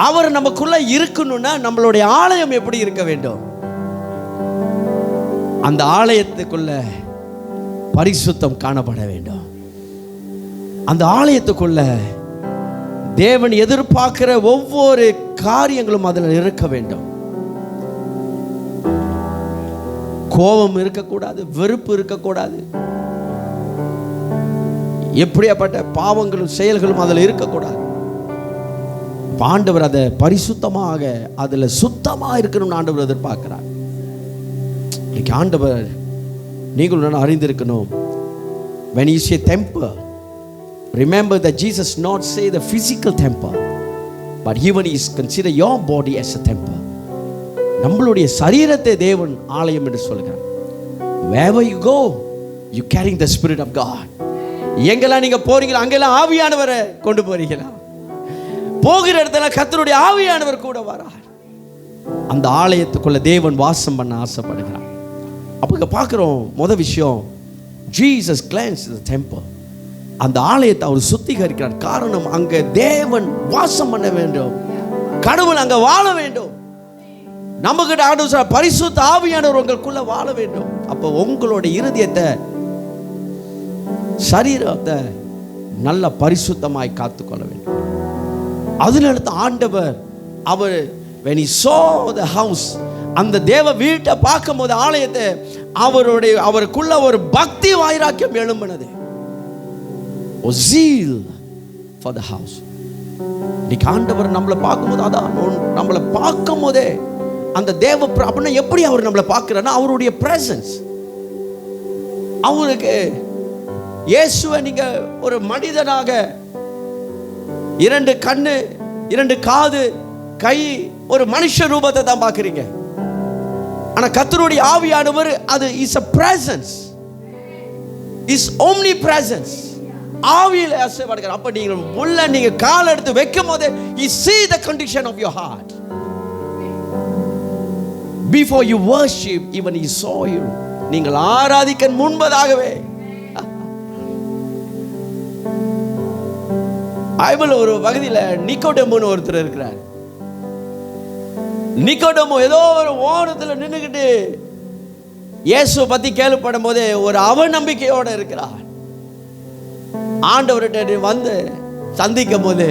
அவர் நமக்குள்ள இருக்கணும்னா நம்மளுடைய ஆலயம் எப்படி இருக்க வேண்டும்? அந்த ஆலயத்துக்குள்ள பரிசுத்தம் காணப்பட வேண்டும். அந்த ஆலயத்துக்குள்ள தேவன் எதிர்பார்க்கிற ஒவ்வொரு காரியங்களும் அதில் இருக்க வேண்டும். கோபம் இருக்கக்கூடாது, வெறுப்பு இருக்கக்கூடாது, எப்படியாப்பட்ட பாவங்களும் செயல்களும் அதில் இருக்கக்கூடாது. ஆண்டவர் அதை பரிசுத்தமாக அதில் சுத்தமாக இருக்கணும்னு ஆண்டவர் எதிர்பார்க்கிறார். இன்னைக்கு ஆண்டவர் நீங்களும் அறிந்திருக்கணும். when you say temple, remember that Jesus not say the physical temple, but even he is consider your body as a temple. நம்மளுடைய சரீரத்தை தேவன் ஆலயம் என்று சொல்கிறார். wherever you go, you carrying the spirit of God. எங்கெல்லாம் நீங்க போறீங்களா அங்கெல்லாம் ஆவியானவரை கொண்டு போறீங்களா? போகிற இடத்துல கர்த்தருடைய ஆவியானவர் கூட வரார். அந்த ஆலயத்துக்குள்ள தேவன் வாசம் பண்ண ஆசைப்படுகிறார். அப்ப இங்க பார்க்கிறோம், முதல் விஷயம், Jesus cleansed the temple. அந்த ஆலயத்தை அவர் சுத்திகரிக்கிறார். காரணம், அங்க தேவன் வாசம் பண்ண வேண்டும், கடவுள் அங்க வாழ வேண்டும். நம்ம கிட்ட ஆண்டவர் பரிசுத்த ஆவியானவர் உங்களுக்குள்ள வாழ வேண்டும். அப்ப உங்களுடைய இருதயத்தை, சரீரத்தை நல்ல பரிசுத்தமாய் காத்துக்கொள்ள வேண்டும். அதனால ஆண்டவர் அவர் when he saw the house, அந்த தேவ வீட்டை பார்க்கும் போது ஆலயத்தை, அவருக்குள்ள ஒரு பக்தி வைராக்கியம் எழும்பினது. a zeal for the house. இன்னைக்கு ஆண்டவர் நம்மளை பார்க்கும்போது, அதான் நம்மளை பார்க்கும் போதே அந்த தேவ அப்படின்னா எப்படி அவர் நம்மளை பார்க்கிறார்னா அவருடைய பிரசன்ஸ். அவருக்கு இயேசுவை நீங்க ஒரு மனிதனாக, 2 கண்ணு, 2 காது, கை, ஒரு மனுஷ ரூபத்தை தான் பார்க்குறீங்க. ஆனா கர்த்தருடைய ஆவியானவர் அது is a presence, is omnipresence. ஆவியில ஆசைப்படுகிறார். அப்ப நீங்க உள்ள நீங்க கால் எடுத்து வைக்கும் போது you see the condition of your heart. Before you worship, even he saw you. நீங்கள் ஆராதிக்க முன்பதாகவே. பைபிள் ஒரு பகுதியில் நிக்கோடேமுன்னு ஒருத்தர் இருக்கிறார். நிக்கோடேமு ஏதோ ஒரு ஓரத்தில் நின்றுக்கிட்டு இயேசுவை பற்றி கேள்விப்படும் போதே ஒரு அவநம்பிக்கையோடு இருக்கிறார். ஆண்டவர்கிட்ட வந்து சந்திக்கும் போது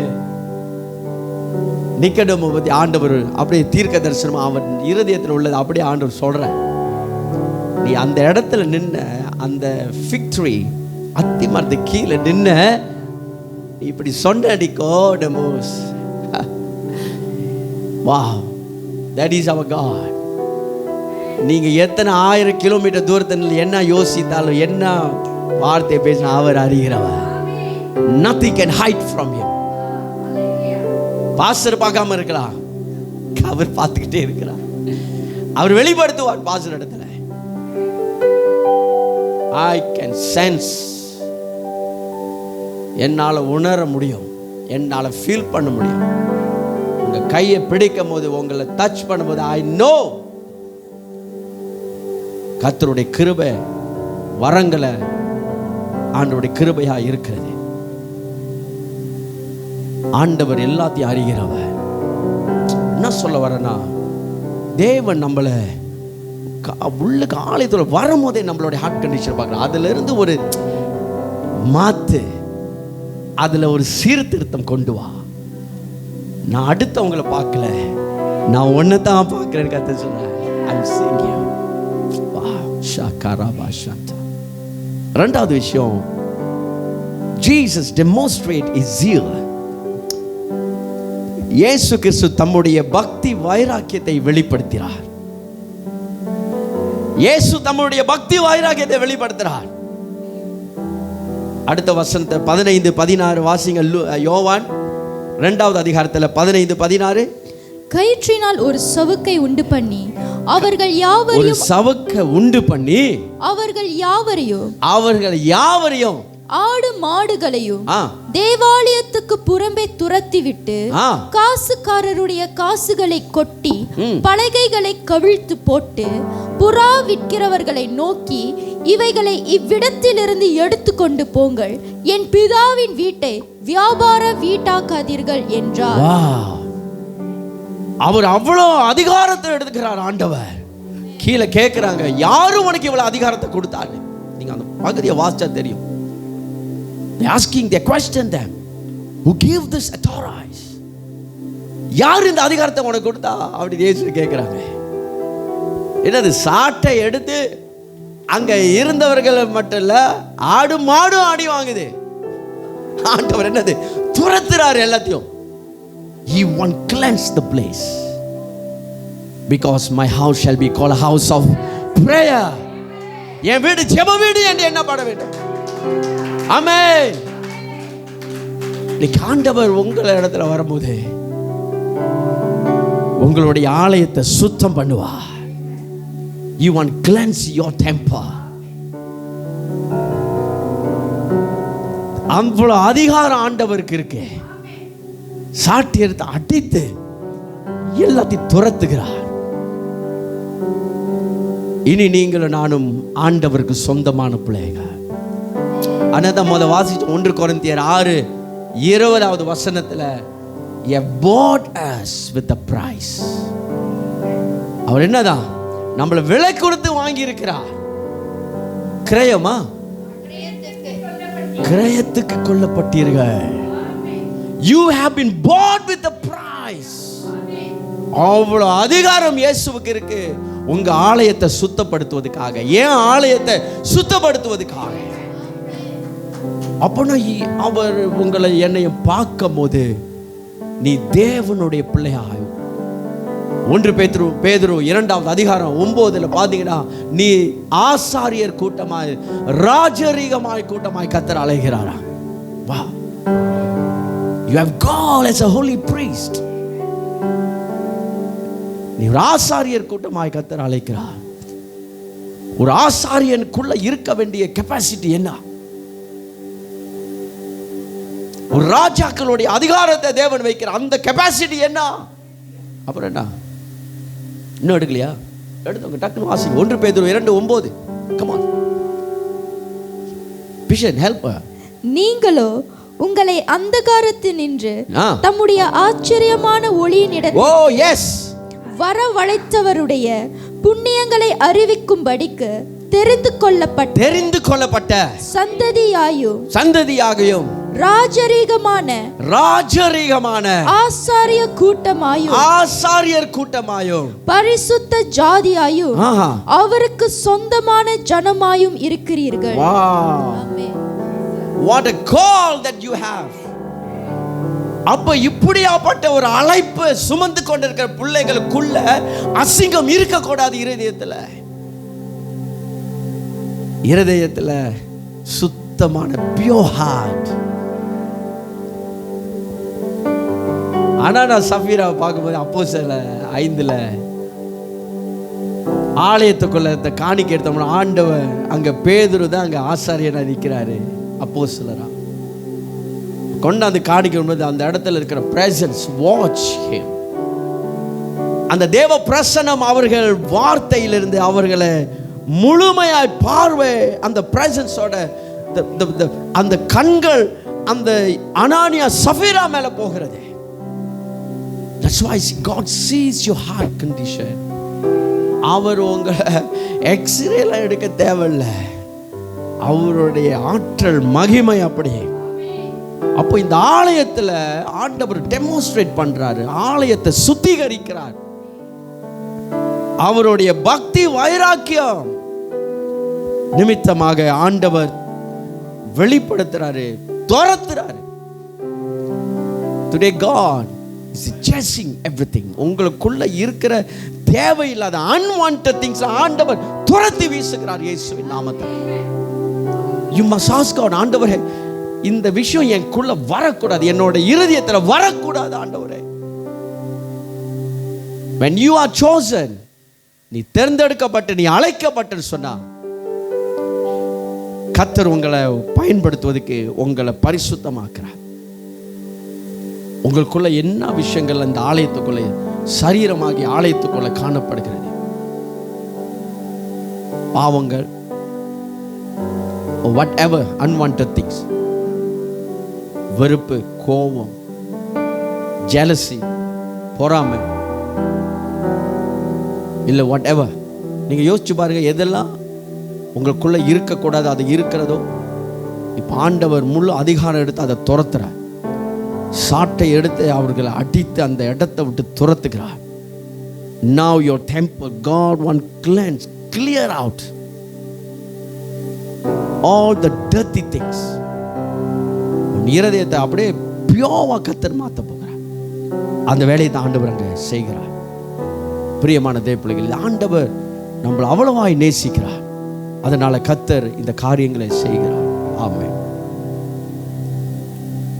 நிக்கோடேமு பற்றி ஆண்டவர் அப்படியே தீர்க்க தரிசனம் அவன் இருதயத்தில் உள்ளது அப்படியே ஆண்டவர் சொல்ற, நீ அந்த இடத்துல நின்ன, அந்த ஃபிக் ட்ரீ அத்தி மரத்து கீழே நின்ன, இப்படி சொன்ன நிக்கோடேமோஸ், wow, that is our God. நீங்க எத்தனை 1000 கிலோமீட்டர் தூரத்தில் என்ன யோசித்தாலும் என்ன வார்த்தை பேசினா அவர் அறிகிறவர். Nothing can hide from him. Pastor பார்க்காம இருக்கலாம், அவர் பார்த்துக்கிட்டே இருக்கிறார். அவர் வெளிப்படுத்துவார் பாஸ்டர் இடத்துல. I can sense, என்னால் உணர முடியும், என்னால் ஃபீல் பண்ண முடியும். உங்க கையை பிடிக்கும் போது, உங்களை டச் பண்ணும்போது, I know கர்த்தருடைய கிருபை வரங்களை ஆண்டவருடைய கிருபையா இருக்கிறது. ஆண்டவர் எல்லாத்தையும் அறிகிறவர். என்ன சொல்ல வரேன்னா, தேவன் நம்மளை உள்ளுக்கு ஆலயத்தில் வரும்போதே நம்மளுடைய ஹார்ட் கண்டிஷன் பார்க்குறோம். அதுல இருந்து ஒரு மாத்து, அதுல ஒரு சீர்திருத்தம் கொண்டு வா. நான் அடுத்தவங்களை பார்க்கல, நான் ஒன்றை தான் பார்க்குறேன்னு கர்த்தர் சொல்றேன். ரெண்டாவது விஷயம், ஜீசஸ் டெமோன்ஸ்ட்ரேட் இஸ் zeal. இயேசு கிறிஸ்து தம்முடைய பக்தி வைராக்கியத்தை வெளிப்படுத்தினார். இயேசு தம்முடைய பக்தி வைராக்கியத்தை வெளிப்படுத்தினார். அடுத்த வசனத்தை 15-16 வாசிங்க. யோவான் 2வது அதிகாரத்தில் 15-16. கயிற்றினால் ஒரு சவுக்கை உண்டு பண்ணி அவர்கள் யாவரையும், ஒரு சவுக்கை உண்டு பண்ணி அவர்கள் யாவரையும் ஆடு மாடுகளையும் தேவாலயத்துக்கு புறம்பே துரத்திவிட்டு காசுக்காரருடைய காசுகளை கொட்டி பலகைகளை கவிழ்த்து போட்டு புறா விற்கிறவர்களை நோக்கி, இவைகளை இவ்விடத்திலிருந்து எடுத்துக்கொண்டு போங்கள், என் பிதாவின் வீட்டை வியாபார வீட்டாக்காதீர்கள் என்றார். அவர் அவ்வளவு அதிகாரத்தை எடுத்துக்கிறார் ஆண்டவர். கீழே கேட்கிறாங்க, யாரும் உனக்கு இவ்வளவு அதிகாரத்தை கொடுத்தாரு? நீங்க அந்த பகுதியை வாசிச்சா தெரியும். They asking, they question them, who gave this authority? யார் இந்த அதிகாரத்தை உனக்கு கொடுத்தா அப்படி இயேசு கேட்கிறாங்க. என்னது, சாட்டை எடுத்து அங்க இருந்தவர்கள் மட்டும் இல்ல, ஆடு மாடும் ஆடி வாங்குது. ஆண்டவர் என்னது துரத்துறாரு எல்லாத்தையும். He won't cleanse the place, because my house shall be called a house of prayer. என் வீடு ஜெப வீடு என்று எண்ணப்பட வேண்டும். ஆமென். இன்னைக்கு ஆண்டவர் உங்கள் இடத்துல வரும்போது உங்களுடைய ஆலயத்தை சுத்தம் பண்ணுவார். You want cleanse your temple. அவ்வளவு அதிகாரம் ஆண்டவருக்கு இருக்கு. சாட்டி எடுத்து அடித்து எல்லாத்தையும் துரத்துகிறார். இனி நீங்களும் நானும் ஆண்டவருக்கு சொந்தமான பிள்ளைங்க. அதான் முத வாசிச்சு 1 கொரிந்தியர் 6:20 வசனத்துல, "You bought us with a price." அவர் என்னதான் நம்மளை விலை கொடுத்து வாங்கி இருக்கிறார். கிரயமா? கிரயத்துக்கு கொல்லப்பட்டீர்கள். You have been bought with a price. அவ்வளவு அதிகாரம் இயேசுவுக்கு இருக்கு உங்க ஆலயத்தை சுத்தப்படுத்துவதற்காக. ஏன் ஆலயத்தை சுத்தப்படுத்துவதற்காக. அப்பனா அவர் உங்களை என்னையும் பார்க்கும் போது நீ தேவனுடைய பிள்ளையாய். 1 பேதுரு 2வது அதிகாரம் 9 பாத்தீங்கன்னா, நீ ஆசாரியர் கூட்டமாய் ராஜரீகமாய் கூட்டமாய் கர்த்தர் அழைக்கிறாரா. வா, you have called as a holy priest. நீ ஒரு ஆசாரியர் கூட்டமாய் கர்த்தர் அழைக்கிறார். ஒரு ஆசாரியனுக்குள்ள இருக்க வேண்டிய கெபாசிட்டி என்ன? ஒரு ராஜாக்களுடைய அதிகாரத்தை தேவன் வைக்கிற அந்த கெபாசிட்டி என்ன? அப்புறம் என்ன? இன்னும் எடுக்கலையா? எடுத்தவங்க டக்குன்னு வாசிங்க. 1 பேதுரு 2:9. Come on. Vision, help her. நீங்களோ உங்களை அந்தகாரத்தில் நின்று தம்முடைய ஆச்சரியமான ஒளியின் இடத்தில் வரவழைத்தவருடைய புண்ணியங்களை அறிவிக்கும்படிக்கு தெரிந்து கொள்ளப்பட்ட சந்ததியாயும் ராஜரீகமான ஆசாரியர் கூட்டமாயும் பரிசுத்த ஜாதியாயும் அவருக்கு சொந்தமான ஜனமாயும் இருக்கிறீர்கள். What a call that you have. அப்ப இப்படியாப்பட்ட ஒரு அழைப்பு சுமந்து கொண்டிருக்கிற பிள்ளைகளுக்குள்ள அசிங்கம் இருக்கக்கூடாது. இருதயத்துல சுத்தமான பியூர் ஹார்ட். ஆனா நான் சஃபீராவை பார்க்கும்போது அப்போஸ்தலர் 5 ஆலயத்துக்குள்ள இந்த காணிக்கை எடுத்தோம்னா ஆண்டவர் அங்க பேதுரு தான் அங்க ஆசாரியனா நிற்கிறாரு. அப்போஸ்தலரா கொண்டாந்து காணிக்கும்போது அந்த இடத்துல இருக்கிற பிரசன்ஸ், வாட்ச் ஹிம். அந்த தேவ பிரசன்னம் அவர்கள் வார்த்தையிலிருந்து அவர்களை முழுமையாய் பார்வை, அந்த பிரசன்ஸோட அந்த கண்கள் அந்த அனானியா சஃபீரா மேல போகிறது. That's why God sees your heart condition. அவர் உங்களை எக்ஸ்ரேலாம் எடுக்க தேவையில்லை. அவருடைய ஆற்றல் மகிமை அப்படியே. அப்போ இந்த ஆலயத்தில் ஆண்டவர் டெமோன்ஸ்ட்ரேட் பண்றாரு, ஆலயத்தை சுத்திகரிக்கிறார். அவருடைய பக்தி வைராக்கியம் நிமித்தமாக ஆண்டவர் வெளிப்படுத்துறாரு, துரத்துறாரு. Today God is chasing everything. உங்களுக்குள்ள இருக்கிற தேவையில்லாத unwanted things ஆண்டவர் துரத்தி வீசுகிறார் இயேசுவின் நாமத்தில். You must ask God, ஆண்டவரே இந்த விஷயம் எனக்குள்ள வரக்கூடாது, என்னோட இருதயத்துல வரக்கூடாது ஆண்டவரே. When you are chosen, நீ தேர்ந்தெடுக்கப்பட்டு நீ அழைக்கப்பட்டு சொன்னா கர்த்தர் உங்களை பயன்படுத்துவதற்கு உங்களை பரிசுத்தமாக்குறார். உங்களுக்குள்ள என்ன விஷயங்கள் அந்த ஆலயத்துக்குள்ள சரீரமாகி ஆலயத்துக்குள்ள காணப்படுகிறது? பாவங்கள், whatever unwanted things, வெறுப்பு, கோபம், jealousy, பொறாமை, இல்லை whatever. நீங்க யோசிச்சு பாருங்க, எதெல்லாம் உங்களுக்குள்ள இருக்கக்கூடாது அது இருக்கிறதோ இப்ப ஆண்டவர் முழு அதிகாரம் எடுத்து அதை துரத்துறார். சாட்டை எடுத்து அவர்களை அடித்து அந்த இடத்தை விட்டு துரத்துகிறார். Now your temple, God want cleanse, clear out all the dirty things. இருதயத்தை அப்படியே பியோவா கர்த்தர் மாத்த போகிறார். அந்த வேலையை தான் ஆண்டவர் அங்கே செய்கிறார். பிரியமான தேவ பிள்ளைகள், ஆண்டவர் நம்மளை அவ்வளவாய் நேசிக்கிறார். அதனால கர்த்தர் இந்த காரியங்களை செய்கிறார். ஆமென்.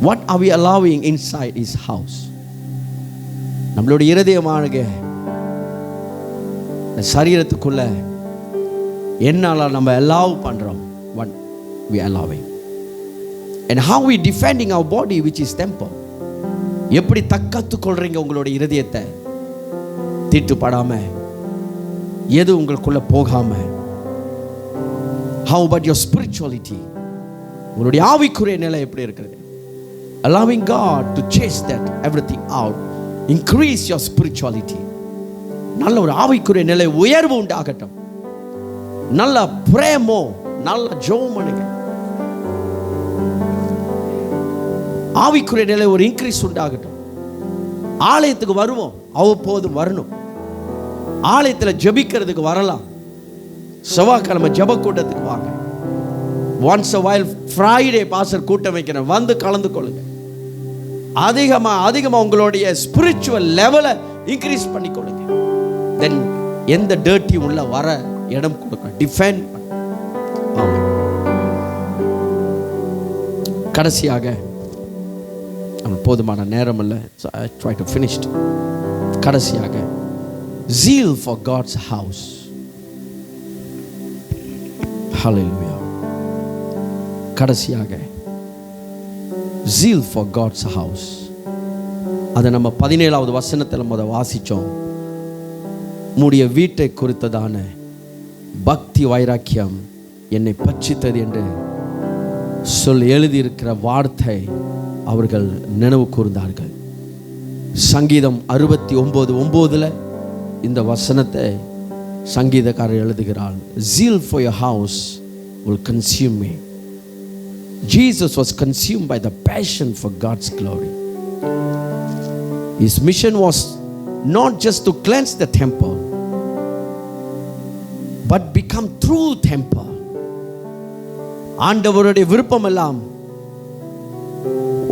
What are we allowing inside his house? நம்மளுடைய இருதயமான சரீரத்துக்குள்ள என்னால நம்ம allow பண்றோம்? What we allowing? And how we defending our body which is temple? எப்படி தக்கத்துக் கொள்றீங்க உங்களுடைய இருதயத்தை? தீட்டுப்படாம, எது உங்களுக்குள்ள போகாம. How about your spirituality? உங்களுடைய ஆவிக்குரிய நிலை எப்படி இருக்கிறது? Allowing God to chase that everything out. Increase your spirituality. நல்ல ஒரு ஆவிக்குரிய நிலை உயர்வு உண்டாகட்டும். நல்ல பிரேமோ, நல்ல ஜெபம் பண்ணுங்க. ஆவிக்குரிய நிலை ஒரு இன்க்ரீஸ் உண்டாகட்டும். ஆலயத்துக்கு வருவோம், அவ்வப்போது வரணும். ஆலயத்தில் ஜெபிக்கிறதுக்கு வரலாம். செவ்வாய்க்கிழமை ஜெப கூட்டத்துக்கு வாங்க. Once a while Friday pastor கூட்டம் வைக்கிறேன், வந்து கலந்து கொள்ளுங்க. அதிகமாக உங்களுடைய ஸ்பிரிச்சுவல் லெவலை இன்க்ரீஸ் பண்ணிக்கொள்ளுங்க. தென் எந்த டர்ட்டி உள்ள வர இடம் கொடுக்க டிஃபெண்ட். கடைசியாக போதுமான நேரம் இல்லை, so I try to finish it. கடைசியாக zeal for God's house. Hallelujah. கடைசியாக zeal for God's house. அதை நம்ம 17வது வசனத்தில் முத வாசிச்சோம். உம்முடைய வீட்டை குறித்ததான பக்தி வைராக்கியம் என்னை பட்சித்தது என்று சொல்லி எழுதியிருக்கிற வார்த்தை அவர்கள் நினைவு கூர்ந்தார்கள். சங்கீதம் 69:9 இந்த வசனத்தை சங்கீதக்காரர் எழுதுகிறார். zeal for your house will consume me. Jesus was consumed by the passion for God's glory. His mission was not just to cleanse the temple, but become true temple. ஆண்டவருடைய விருப்பம் எல்லாம்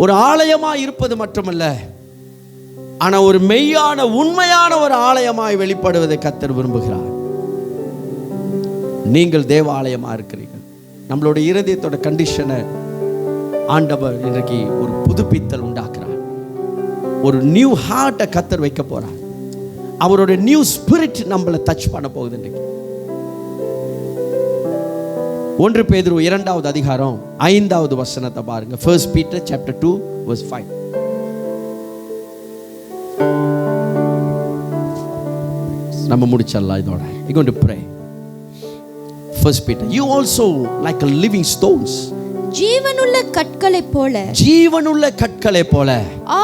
ஒரு ஆலயமாய் இருப்பது மட்டுமல்ல, ஆனா ஒரு மெய்யான உண்மையான ஒரு ஆலயமாய் வெளிப்படுவதை கர்த்தர் விரும்புகிறார். நீங்கள் தேவ ஆலயமா இருக்கிறீர்கள். நம்மளோட இருதயத்தோட கண்டிஷனை ஆண்டவர் இன்றைக்கு ஒரு புதுப்பித்தல் உண்டாக்குறார். ஒரு நியூ ஹார்ட்டை கர்த்தர் வைக்க போறார். அவரோட நியூ ஸ்பிரிட் நம்மளை டச் பண்ண போகுது. இன்றைக்கு 1 பேதுரு 2வது அதிகாரம் 5வது வசனத்தை பாருங்க. 1 Peter chapter 2 verse 5. நம்ம முடிச்சிடலாம் இதோட. We're going to pray. 1 Peter, you also like a living stones, ஜீவனுள்ள கற்களை போல, ஜீவனுள்ள கற்களை போல,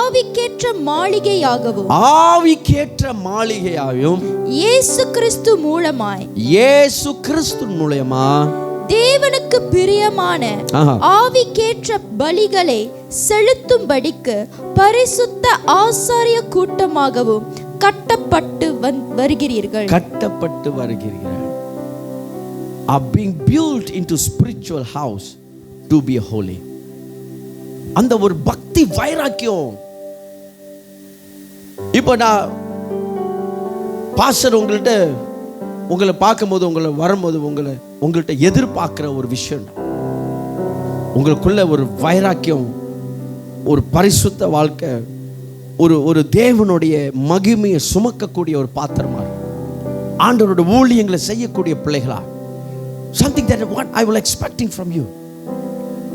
ஆவிக்கேற்ற மாளிகையாகவும், ஆவிக்கேற்ற மாளிகையாகவும், இயேசு கிறிஸ்து மூலமாய், இயேசு கிறிஸ்து மூலமா தேவனுக்கு பிரியமான ஆவிக்கேற்ற பலிகளை செலுத்தும்படிக்கு பரிசுத்த ஆசாரிய கூட்டமாகவும் கட்டப்பட்டு வருகிறீர்கள். கட்டப்பட்டு வருகிறீர்கள். Are being built into spiritual house to be holy. அந்த ஒரு பக்தி வைராக்கியம். இப்போ நான் பாஸ்டர் உங்களை பார்க்கும்போது, உங்களை வரும்போது, உங்கள்கிட்ட எதிர்பார்க்கிற ஒரு விஷயம், உங்களுக்குள்ள ஒரு வைராக்கியம், ஒரு பரிசுத்த வாழ்க்கை, ஒரு தேவனுடைய மகிமையை சுமக்கக்கூடிய ஒரு பாத்திரமா, ஆண்டவருடைய ஊழியங்களை செய்யக்கூடிய பிள்ளைகளா, something that what I will expecting from you.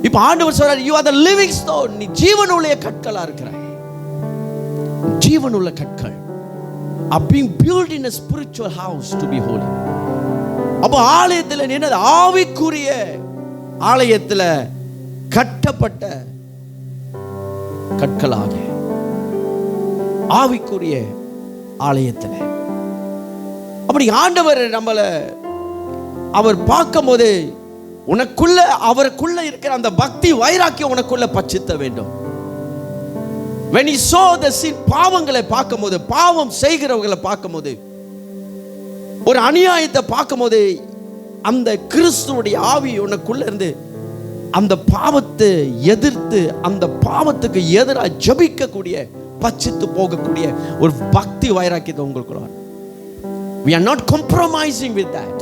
இப்போ ஆண்டவர் சொல்றார், you are the living stone. நீ ஜீவனுள்ள கற்களா இருக்கிறாய். ஜீவனுள்ள கற்கள் are being built in a spiritual house to be holy. அப்போ ஆலயத்தில் என்னது? ஆவிக்குரிய ஆலயத்தில் கட்டப்பட்ட கற்களாக, ஆவிக்குரிய ஆலயத்தில். அப்படி ஆண்டவர் நம்மளை அவர் பார்க்கும்போது, உனக்குள்ள அவருக்குள்ள இருக்கிற அந்த பக்தி வைராக்கியம் உனக்குள்ள பச்சித்த வேண்டும். when he saw the sin, பாவங்களை பார்க்கும்போது, பாவம் செய்கிறவர்களை பார்க்கும்போது, ஒரு அநியாயத்தை பார்க்கும்போது, அந்த கிறிஸ்துவுடைய ஆவி உனக்குள்ள இருந்து அந்த பாவத்தை எதிர்த்து, அந்த பாவத்துக்கு எதிராக ஜெபிக்கக்கூடிய, பச்சித்து போகக்கூடிய ஒரு பக்தி வைராக்கியத்தை உங்களுக்குள்ள. we are not compromising with that.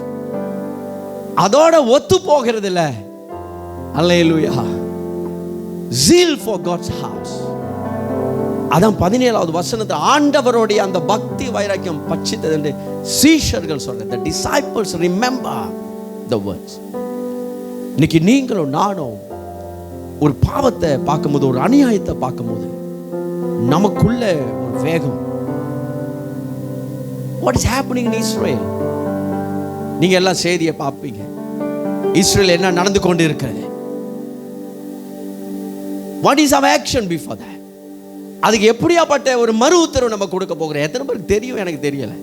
அதோட ஒத்து போகிறது இல்ல. அல்லேலூயா. zeal for God's house. அதான் 17வது வசனத்தில் ஆண்டவருடைய அந்த பக்தி வைராக்கியம் பட்சித்தது என்று சீஷர்கள் சொன்னார். the disciples remember the words. இன்னைக்கு நீங்களும் நானும் ஒரு பாவத்தை பார்க்கும்போது, ஒரு அநியாயத்தை பார்க்கும்போது, நமக்குள்ள ஒரு வேகம். what is happening in Israel? நீங்க எல்லாம் செய்தியை பார்ப்பீங்க. இஸ்ரேல் என்ன நடந்து கொண்டு இருக்கிறது? what is our action before that? அதுக்கு எப்படியாப்பட்ட ஒரு மறு உத்தரவு நம்ம கொடுக்க போகிறோம்? எத்தனை பேருக்கு தெரியும்? எனக்கு தெரியல.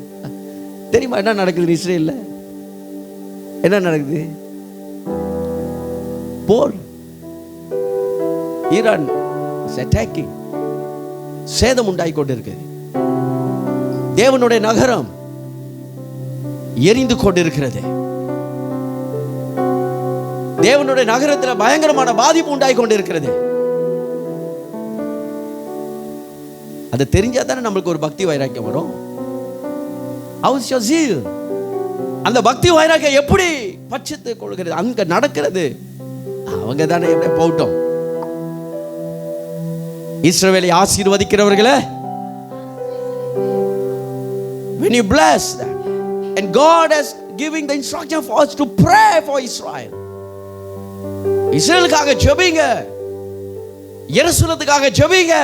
தெரியுமா என்ன நடக்குது இஸ்ரேல்ல? என்ன நடக்குது? போர். Iran attacking. சேதம் உண்டாகி கொண்டு இருக்கு. தேவனுடைய நகரம் எரிந்து கொண்டிருக்கிறது. தேவனுடைய நகரத்தில் பயங்கரமான பாதிப்பு உண்டாகி கொண்டிருக்கிறது. அது தெரிஞ்சா தானே நம்மளுக்கு ஒரு பக்தி வைராக்கியம் வரும். அந்த பக்தி வைராக்கியம் எப்படி பட்சத்தை கொள்கிறது? அங்க நடக்கிறது அவங்க தானே போட்டோம். இஸ்ரவேலை ஆசீர்வதிக்கிறவர்களே, when you bless them, and God is giving the instruction for us to pray for Israel. இஸ்ரேலுக்காக ஜெபிங்க, எருசலேமுக்காக ஜெபிங்க.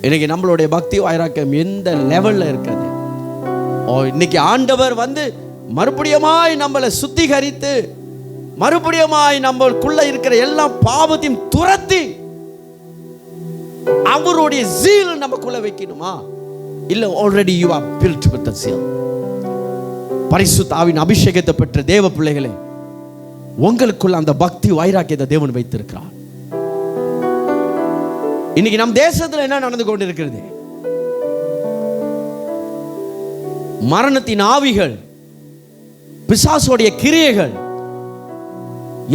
இன்னைக்கு நம்மளுடைய பக்தி வைராக்கியம் எந்த லெவல்ல இருக்குது? இன்னைக்கு ஆண்டவர் வந்து மறுபடியுமாய் நம்மளை சுத்திகரித்து, மறுபடியுமாய் நம்மளுக்குள்ள இருக்கிற எல்லா பாவத்தையும் துரத்தி அவருடைய zeal நமக்குள்ள வைக்கணுமா? இல்ல already you are built with the zeal. பரிசுத்த ஆவியின் அபிஷேகத்தை பெற்ற தேவ பிள்ளைகளே, உங்களுக்குள்ள அந்த பக்தி வைராக்கியத்தை தேவன் வைத்திருக்கிறார். இன்னைக்கு நம் தேசத்துல என்ன நடந்து கொண்டிருக்கிறது? மரணத்தின் ஆவிகள், பிசாசுடைய கிரியைகள்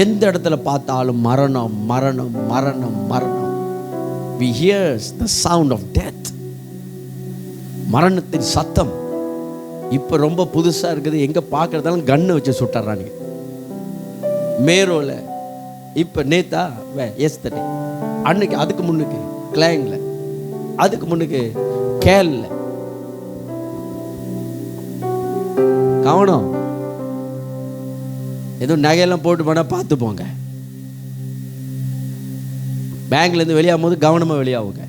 எந்த இடத்துல பார்த்தாலும் மரணம் மரணம் மரணம் மரணம். We hear the sound of death. மரணத்தின் சத்தம். இப்போ ரொம்ப புதுசாக இருக்குது. எங்கே பார்க்குறதாலும் கண்ணை வச்சு சுட்டுறாங்க. மேரோல இப்போ நேத்தா எஸ்தடே, அன்னைக்கு அதுக்கு முன்னுக்கு கிளாங்கில், அதுக்கு முன்னுக்கு கேல்ல. கவனம். ஏதோ நகையெல்லாம் போட்டு போனால் பார்த்து போங்க. பேங்க்லேருந்து வெளியாகும் போது கவனமாக வெளியாகுங்க.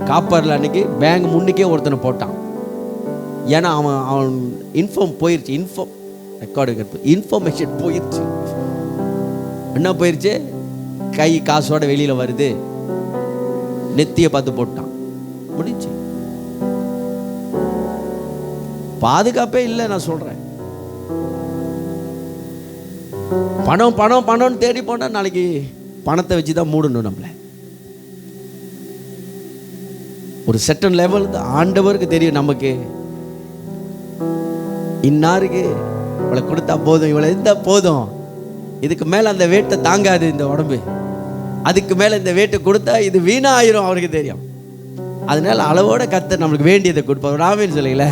காப்பரில் அன்னைக்கு பேங்க் முன்னுக்கே ஒருத்தனை போட்டான். ஏன்னா அவன் இன்ஃபார்ம் போயிடுச்சு. இன்ஃபர்மேஷன் போயிடுச்சு. என்ன போயிடுச்சு? கை காசோட வெளியில் வருது. நெத்தியை பார்த்து போட்டான். முடிச்சு. பாதுகாப்பே இல்லை. நான் சொல்கிறேன், பணம் பணம் பணம்னு தேடி போனால் நாளைக்கு பணத்தை வச்சு தான் மூடணும் நம்மளை. ஒரு செட்டன் லெவல் ஆண்டவருக்கு தெரியும். நமக்கு இன்னாருக்கு இவளை கொடுத்தா போதும், இவளை இருந்தால் போதும், இதுக்கு மேலே அந்த வேட்டை தாங்காது இந்த உடம்பு, அதுக்கு மேலே இந்த வேட்டை கொடுத்தா இது வீணாயிரும் அவருக்கு தெரியும். அதனால அளவோட கர்த்தர் நம்மளுக்கு வேண்டியதை கொடுப்பார். ராமேன்னு சொல்லல.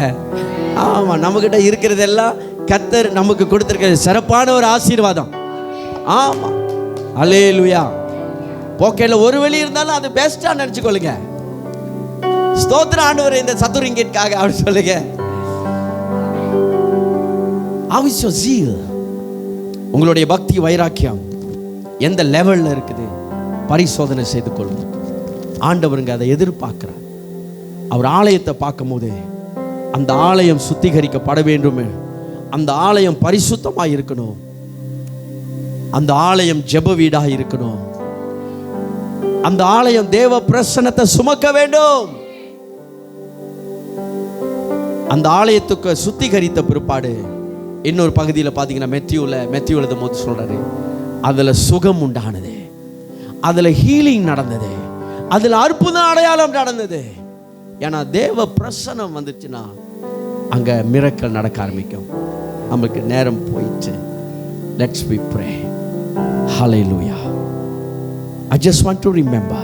ஆமாம், நம்மக்கிட்ட இருக்கிறதெல்லாம் கர்த்தர் நமக்கு கொடுத்துருக்கிறது சிறப்பான ஒரு ஆசீர்வாதம். ஆமாம், அல்லேலூயா. போக்கையில் ஒரு வழி இருந்தாலும் அது பெஸ்ட்டாக நினச்சிக்கொள்ளுங்க. ஸ்தோத்திர ஆண்டவரே இந்த சத்துரிங்கேட்காக அப்படி சொல்லுங்க. How is your zeal? உங்களுடைய பக்தி வைராக்கியம் எந்த லெவலில் இருக்குது? பரிசோதனை செய்து கொள்ளும். ஆண்டவருங்க அதை எதிர்பார்க்கிறார். அவர் ஆலயத்தை பார்க்கும் போது அந்த ஆலயம் சுத்திகரிக்கப்பட வேண்டும். அந்த ஆலயம் பரிசுத்தமாக இருக்கணும். அந்த ஆலயம் ஜெப வீடாக இருக்கணும். அந்த ஆலயம் தேவ பிரசன்னத்தை சுமக்க வேண்டும். அந்த ஆலயத்துக்கு சுத்திகரித்த பிற்பாடு இன்னொரு பகுதியில் பார்த்தீங்கன்னா மெத்தியூ எழுதும் போது சொல்றாரு, அதில் சுகம் உண்டானது, அதில் ஹீலிங் நடந்தது, அதில் அற்புத அடையாளம் நடந்தது. ஏன்னா தேவ பிரசன்னம் வந்துச்சுன்னா அங்கே மிரக்கல் நடக்க ஆரம்பிக்கும். நமக்கு நேரம் போயிடுச்சு. Let's we pray. Hallelujah. I just want to remember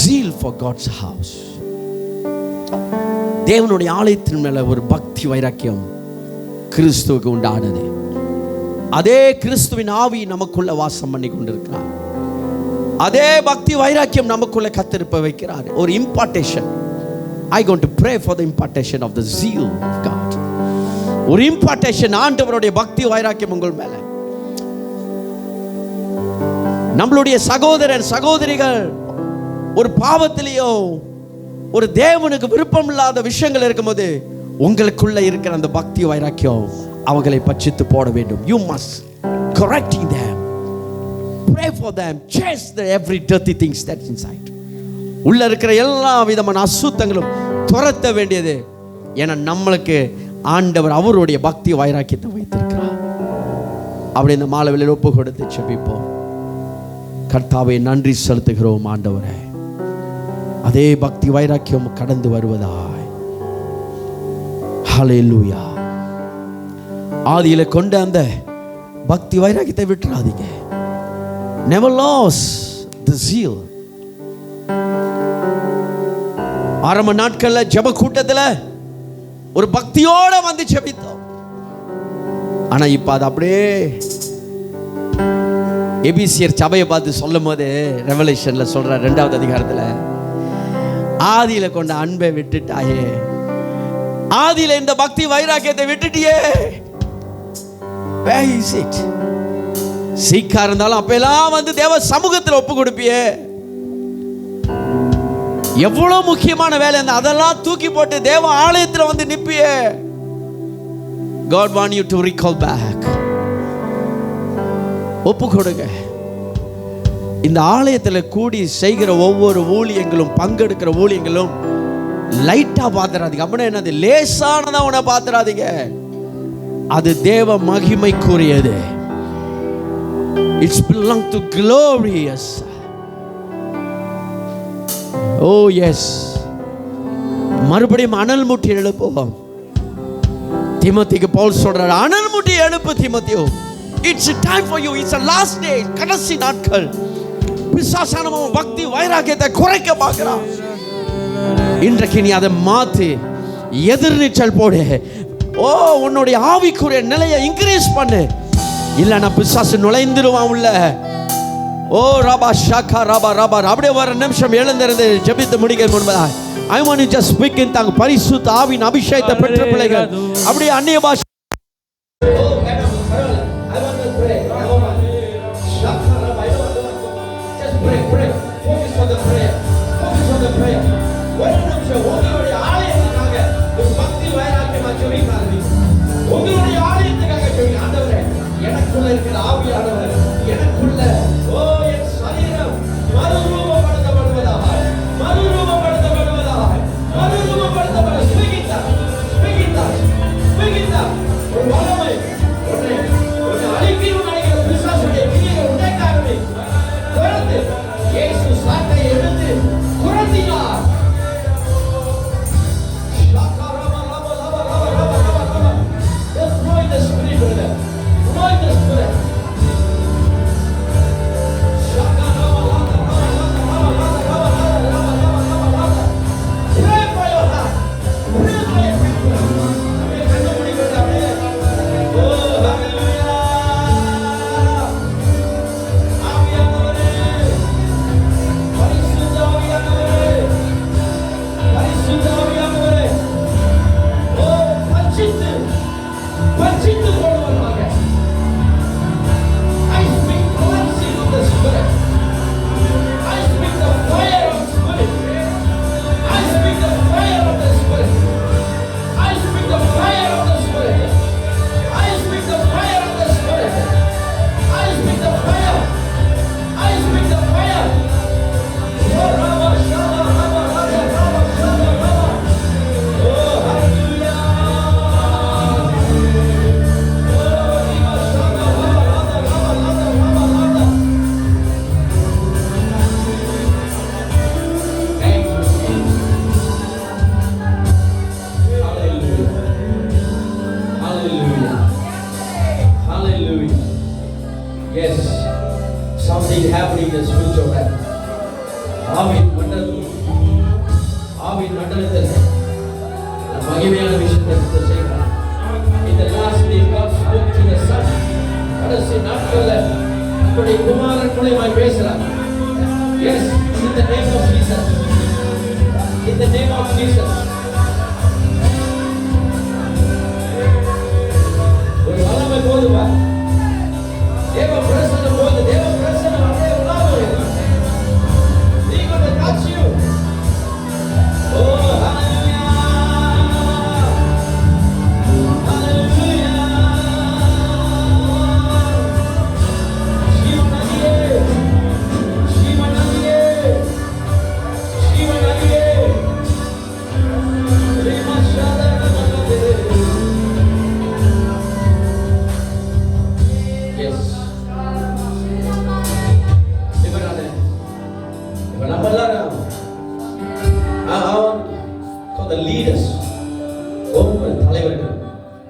zeal for God's house. தேவனுடைய ஆலயத்தின் மேல ஒரு பக்தி வைராக்கியம் கிறிஸ்துவுக்கு உண்டானது. அதே கிறிஸ்துவின் ஆவி நமக்குள்ள வாசம் பண்ணி கொண்டிருக்கிறார். அதே பக்தி வைராக்கியம் நமக்குள்ள கத்திருப்ப வைக்கிறார். ஒரு impartation. I going to pray for the impartation of the zeal of God. ஒரு இம்பார்ட்டேஷன், ஆண்டவருடைய பக்தி வைராக்கியம் உங்கள் மேல. நம்மளுடைய சகோதரன் சகோதரிகள் ஒரு பாவத்திலேயோ ஒரு தேவனுக்கு விருப்பம் இல்லாத விஷயங்கள் இருக்கும்போது உங்களுக்குள்ள இருக்கிற அந்த பக்தி வைராக்கியம் அவங்களை பட்சித்து போட வேண்டும். You must correcting them, pray for them, chase the every dirty things that's inside. உள்ள இருக்கிற எல்லா விதமான அசுத்தங்களும் துரத்த வேண்டியது. ஏன்னா நம்மளுக்கு ஆண்டவர் அவருடைய பக்தி வைராக்கியத்தை வைத்திருக்கிறார். அப்படி இந்த மாலையில் ஒப்பு கொடுத்து செபிப்போம். கர்த்தாவே, நன்றி செலுத்துகிறோம் ஆண்டவரே. அதே பக்தி வைராக்கியம் கடந்து வருவதாய். ஹல்லேலூயா. ஆதியில கொண்ட அந்த பக்தி வைராக்கியத்தை விட்டுறாதீங்க. Never lose the zeal. ஆரம்ப நாட்கள்ல ஜெப கூட்டத்தில் ஒரு பக்தியோட வந்து ஜெபித்தோம். ஆனா இப்ப அது அப்படியே எபிசியர் சபையை பார்த்து சொல்லும் போது ரெவலேஷன்ல சொல்ற 2வது அதிகாரத்துல, ஆதியில கொண்ட அன்பை விட்டுட்டாயே, ஆதியில இந்த பக்தி வைராக்கியத்தை விட்டுட்டியே. Where is it? சீக்கா இருந்தாலும் அப்பெல்லாம் வந்து தேவ சமூகத்தில் ஒப்பு கொடுப்பியே. எவ்வளவு முக்கியமான வேலை இருந்தா அதெல்லாம் தூக்கி போட்டு தேவ ஆலயத்தில் வந்து நிப்பியே. God want you to recall back. ஒப்பு கொடுங்க. இந்த ஆலயத்தில் கூடி செய்கிற ஒவ்வொரு ஊழியங்களும், பங்கெடுக்கிற ஊழியங்களும் லைட்டா பாத்துறாதீங்க. அப்படின்னா என்னது? லேசானதா உன பாத்துறாதீங்க. அது தேவ மகிமைக்குரியது. It's belong to glorious. Oh yes. மறுபடியும் அனல் மூட்டி எழுப்புவோம். தீமோத்தேயுக்கு பவுல் சொல்றார், அனல் மூட்டி எழுப்பு தீமோத்தேயு. It's a time for you. It's a last day. கடைசி நாட்கள். பிசாசானவன் பக்தி வைராக்கியத்தை குறைக்க பார்க்கிறான். இன்றைக்கு நீ அதை மாத்து, எதிர்நீச்சல் போடு. ஓ, உன்னுடைய ஆவிக்குரிய நிலையை இன்க்ரீஸ் பண்ணு. இல்லைன்னா பிசாசு நுழைந்துடுவான் உள்ள. ஓ ரபா ஷாக்கா ரபா ரபா. அப்படியே ஒரு நிமிஷம் எழுந்திருந்து ஜெபித்து முடிக்க முன்பதாக I want you just speak in tongues. பரிசுத்த ஆவியின் அபிஷேகத்தை பெற்ற பிள்ளைகள் அப்படியே அந்நிய பாஷை. உங்களுடைய ஆலயத்துக்காக சொல்லி, ஆண்டவரே எனக்குள்ள இருக்கிற ஆவியானவர் எனக்குள்ள என் சரீரம் மறுரூபப்படுத்தப்படுவதாக, மறுரூபப்படுத்தப்படுவதாக, மறுரூபப்படுத்தப்பட ஒரு வல்லமை உன்னை அழிக்கணும் நினைக்கிற பிசாசுடைய கிரியைகளை உடைக்காரமே குறைத்து இயேசு சாட்டை எடுத்து குறைத்தினார். Yes, something happening in the spiritual realm. ஆவியின் மண்டலத்தில் மகிமையான விஷயத்தை செய்கிறார். In the last day God spoke to the Son. கடைசி நாட்கள்ல அவருடைய குமாரன் மூலமாய் பேசுறார். Yes, in the name of Jesus. In the name of Jesus. ஒரு வல்லமை போதுமா? தேவ பிரசன்னம் போது, தேவ பிரசன்னம் அப்படியே உலாவுது. He's going to touch you. Oh, hallelujah. Hallelujah. Shivanadiye. Shivanadiye. Shivanadiye. Remashada namadade. Yes. The leaders, தலைவர்கள்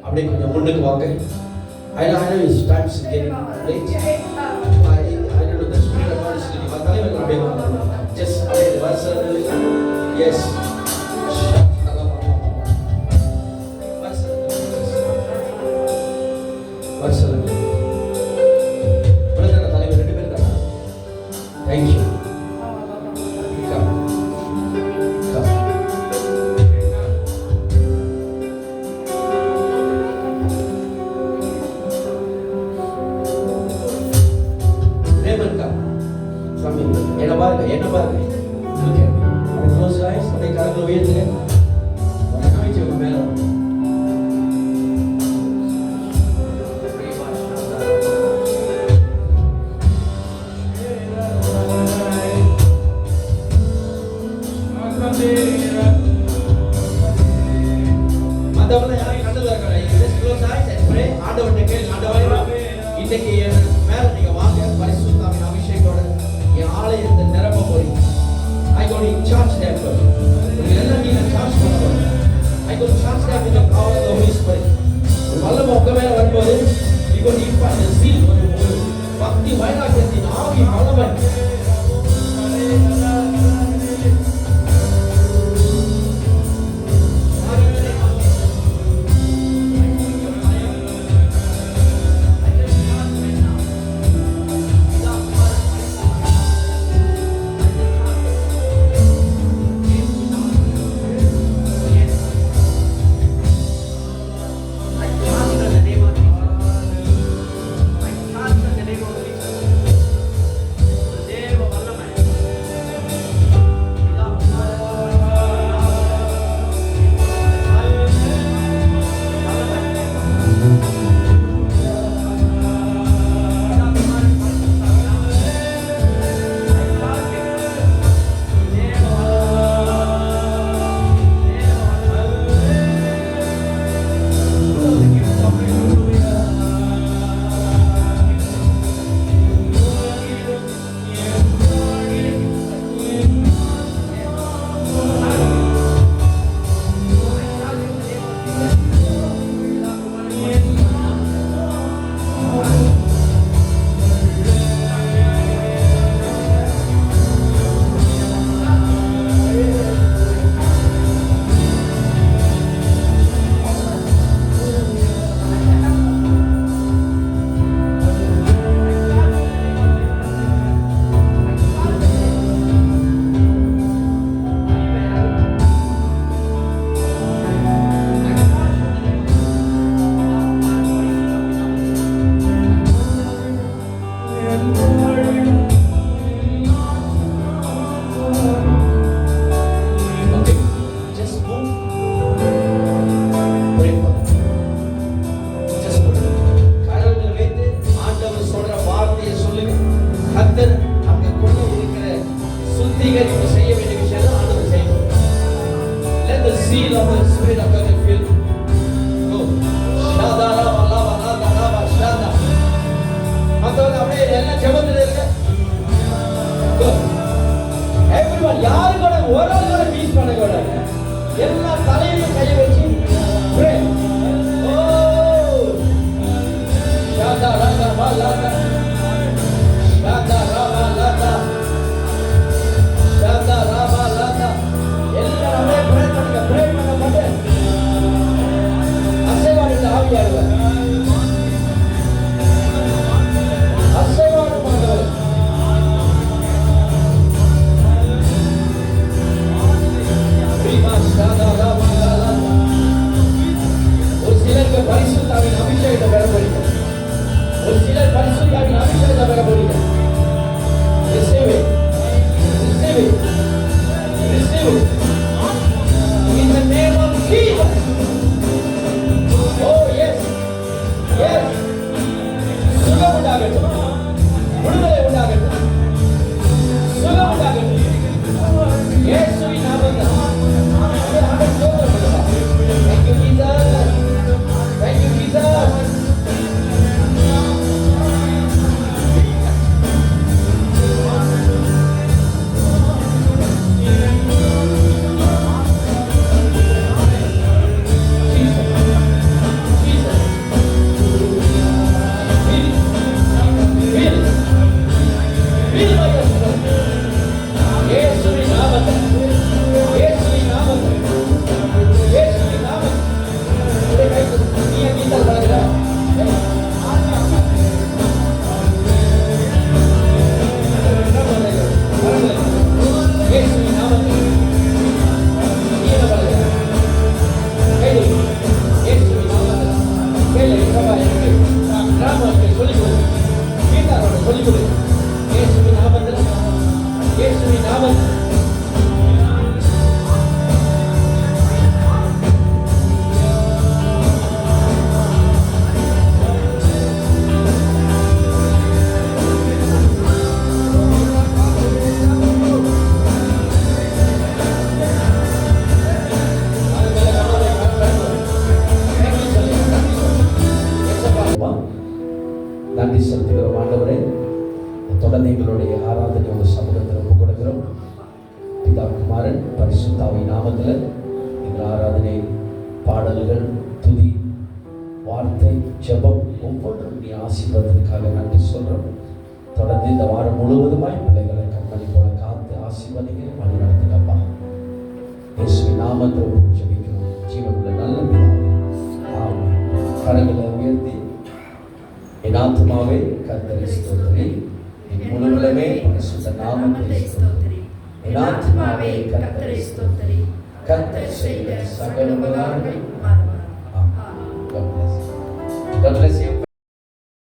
அப்படியே கொஞ்சம் முன்னுக்கு வாங்க. I know his time is getting late. I don't know the spirit of God is leading. தலைவர்கள் அப்படியே வாங்க. Just அப்படியே வருஷம். Yes. வருஷம். பிரதர் தலைவர் ரெண்டு பேர் தானா? Thank you. என்ன பாருங்க ஓகே அப்படி க்ளோஸ் ஐஸ் அப்படியே கரங்களை உயர்த்துங்க காமிச்சு உங்க மேல மத்தவங்க யாரும் கண்டதா இருக்காங்க just close eyes and pray ஆண்டவர்ட்ட கேளு ஆண்டவரே இன்னைக்கு மேல நீங்க வாங்க பரிசுத்த ஆவியின் அபிஷேகத்தோட என் ஆலயத்தை நிரப்ப போறீங்க. I going to charge them. எல்லாம் நீங்க சார்ஜ் பண்ணணும். I going to charge them with the power of the Holy Spirit. வல்லமை உங்க மேல வரும்போது you going to பக்தி வைராக்கியத்தின் ஆவி வல்லமை நன்றி செலுத்துகிறோம் ஆண்டவரே. தொடர்ந்து எங்களுடைய ஆராதனை உங்கள் சமூகத்தில் ஒப்புக் கொடுக்கிறோம். பிதா குமாரன் பரிசுத்த ஆவியின் நாமத்தில் எங்கள் ஆராதனை பாடல்கள் துதி வார்த்தை ஜெபம் ஒவ்வொன்றும் நீ ஆசீர்வாதத்துக்காக நன்றி சொல்றோம். தொடர்ந்து இந்த வாரம் முழுவதுமாய் பிள்ளைகளை கண்மணி போல காத்து ஆசீர்வதிக்கிற வழி நடத்துக்கப்பா. இயேசுவின் நாமத்தில் ஜெபிக்கிறோம் ஜீவனுள்ள நல்ல பிதாவே, ஆமென். கரங்களை உயர்த்தி என் ஆத்துமாவே கர்த்தரை ஸ்தோத்திரி, என் முழுவதுமே பரிசுத்த நாமத்தை ஸ்தோத்திரி. என் ஆத்துமாவே கர்த்தரை ஸ்தோத்திரி, கர்த்தர் செய்த சகல உபகாரங்களை மறவாதே. God bless you. God bless you.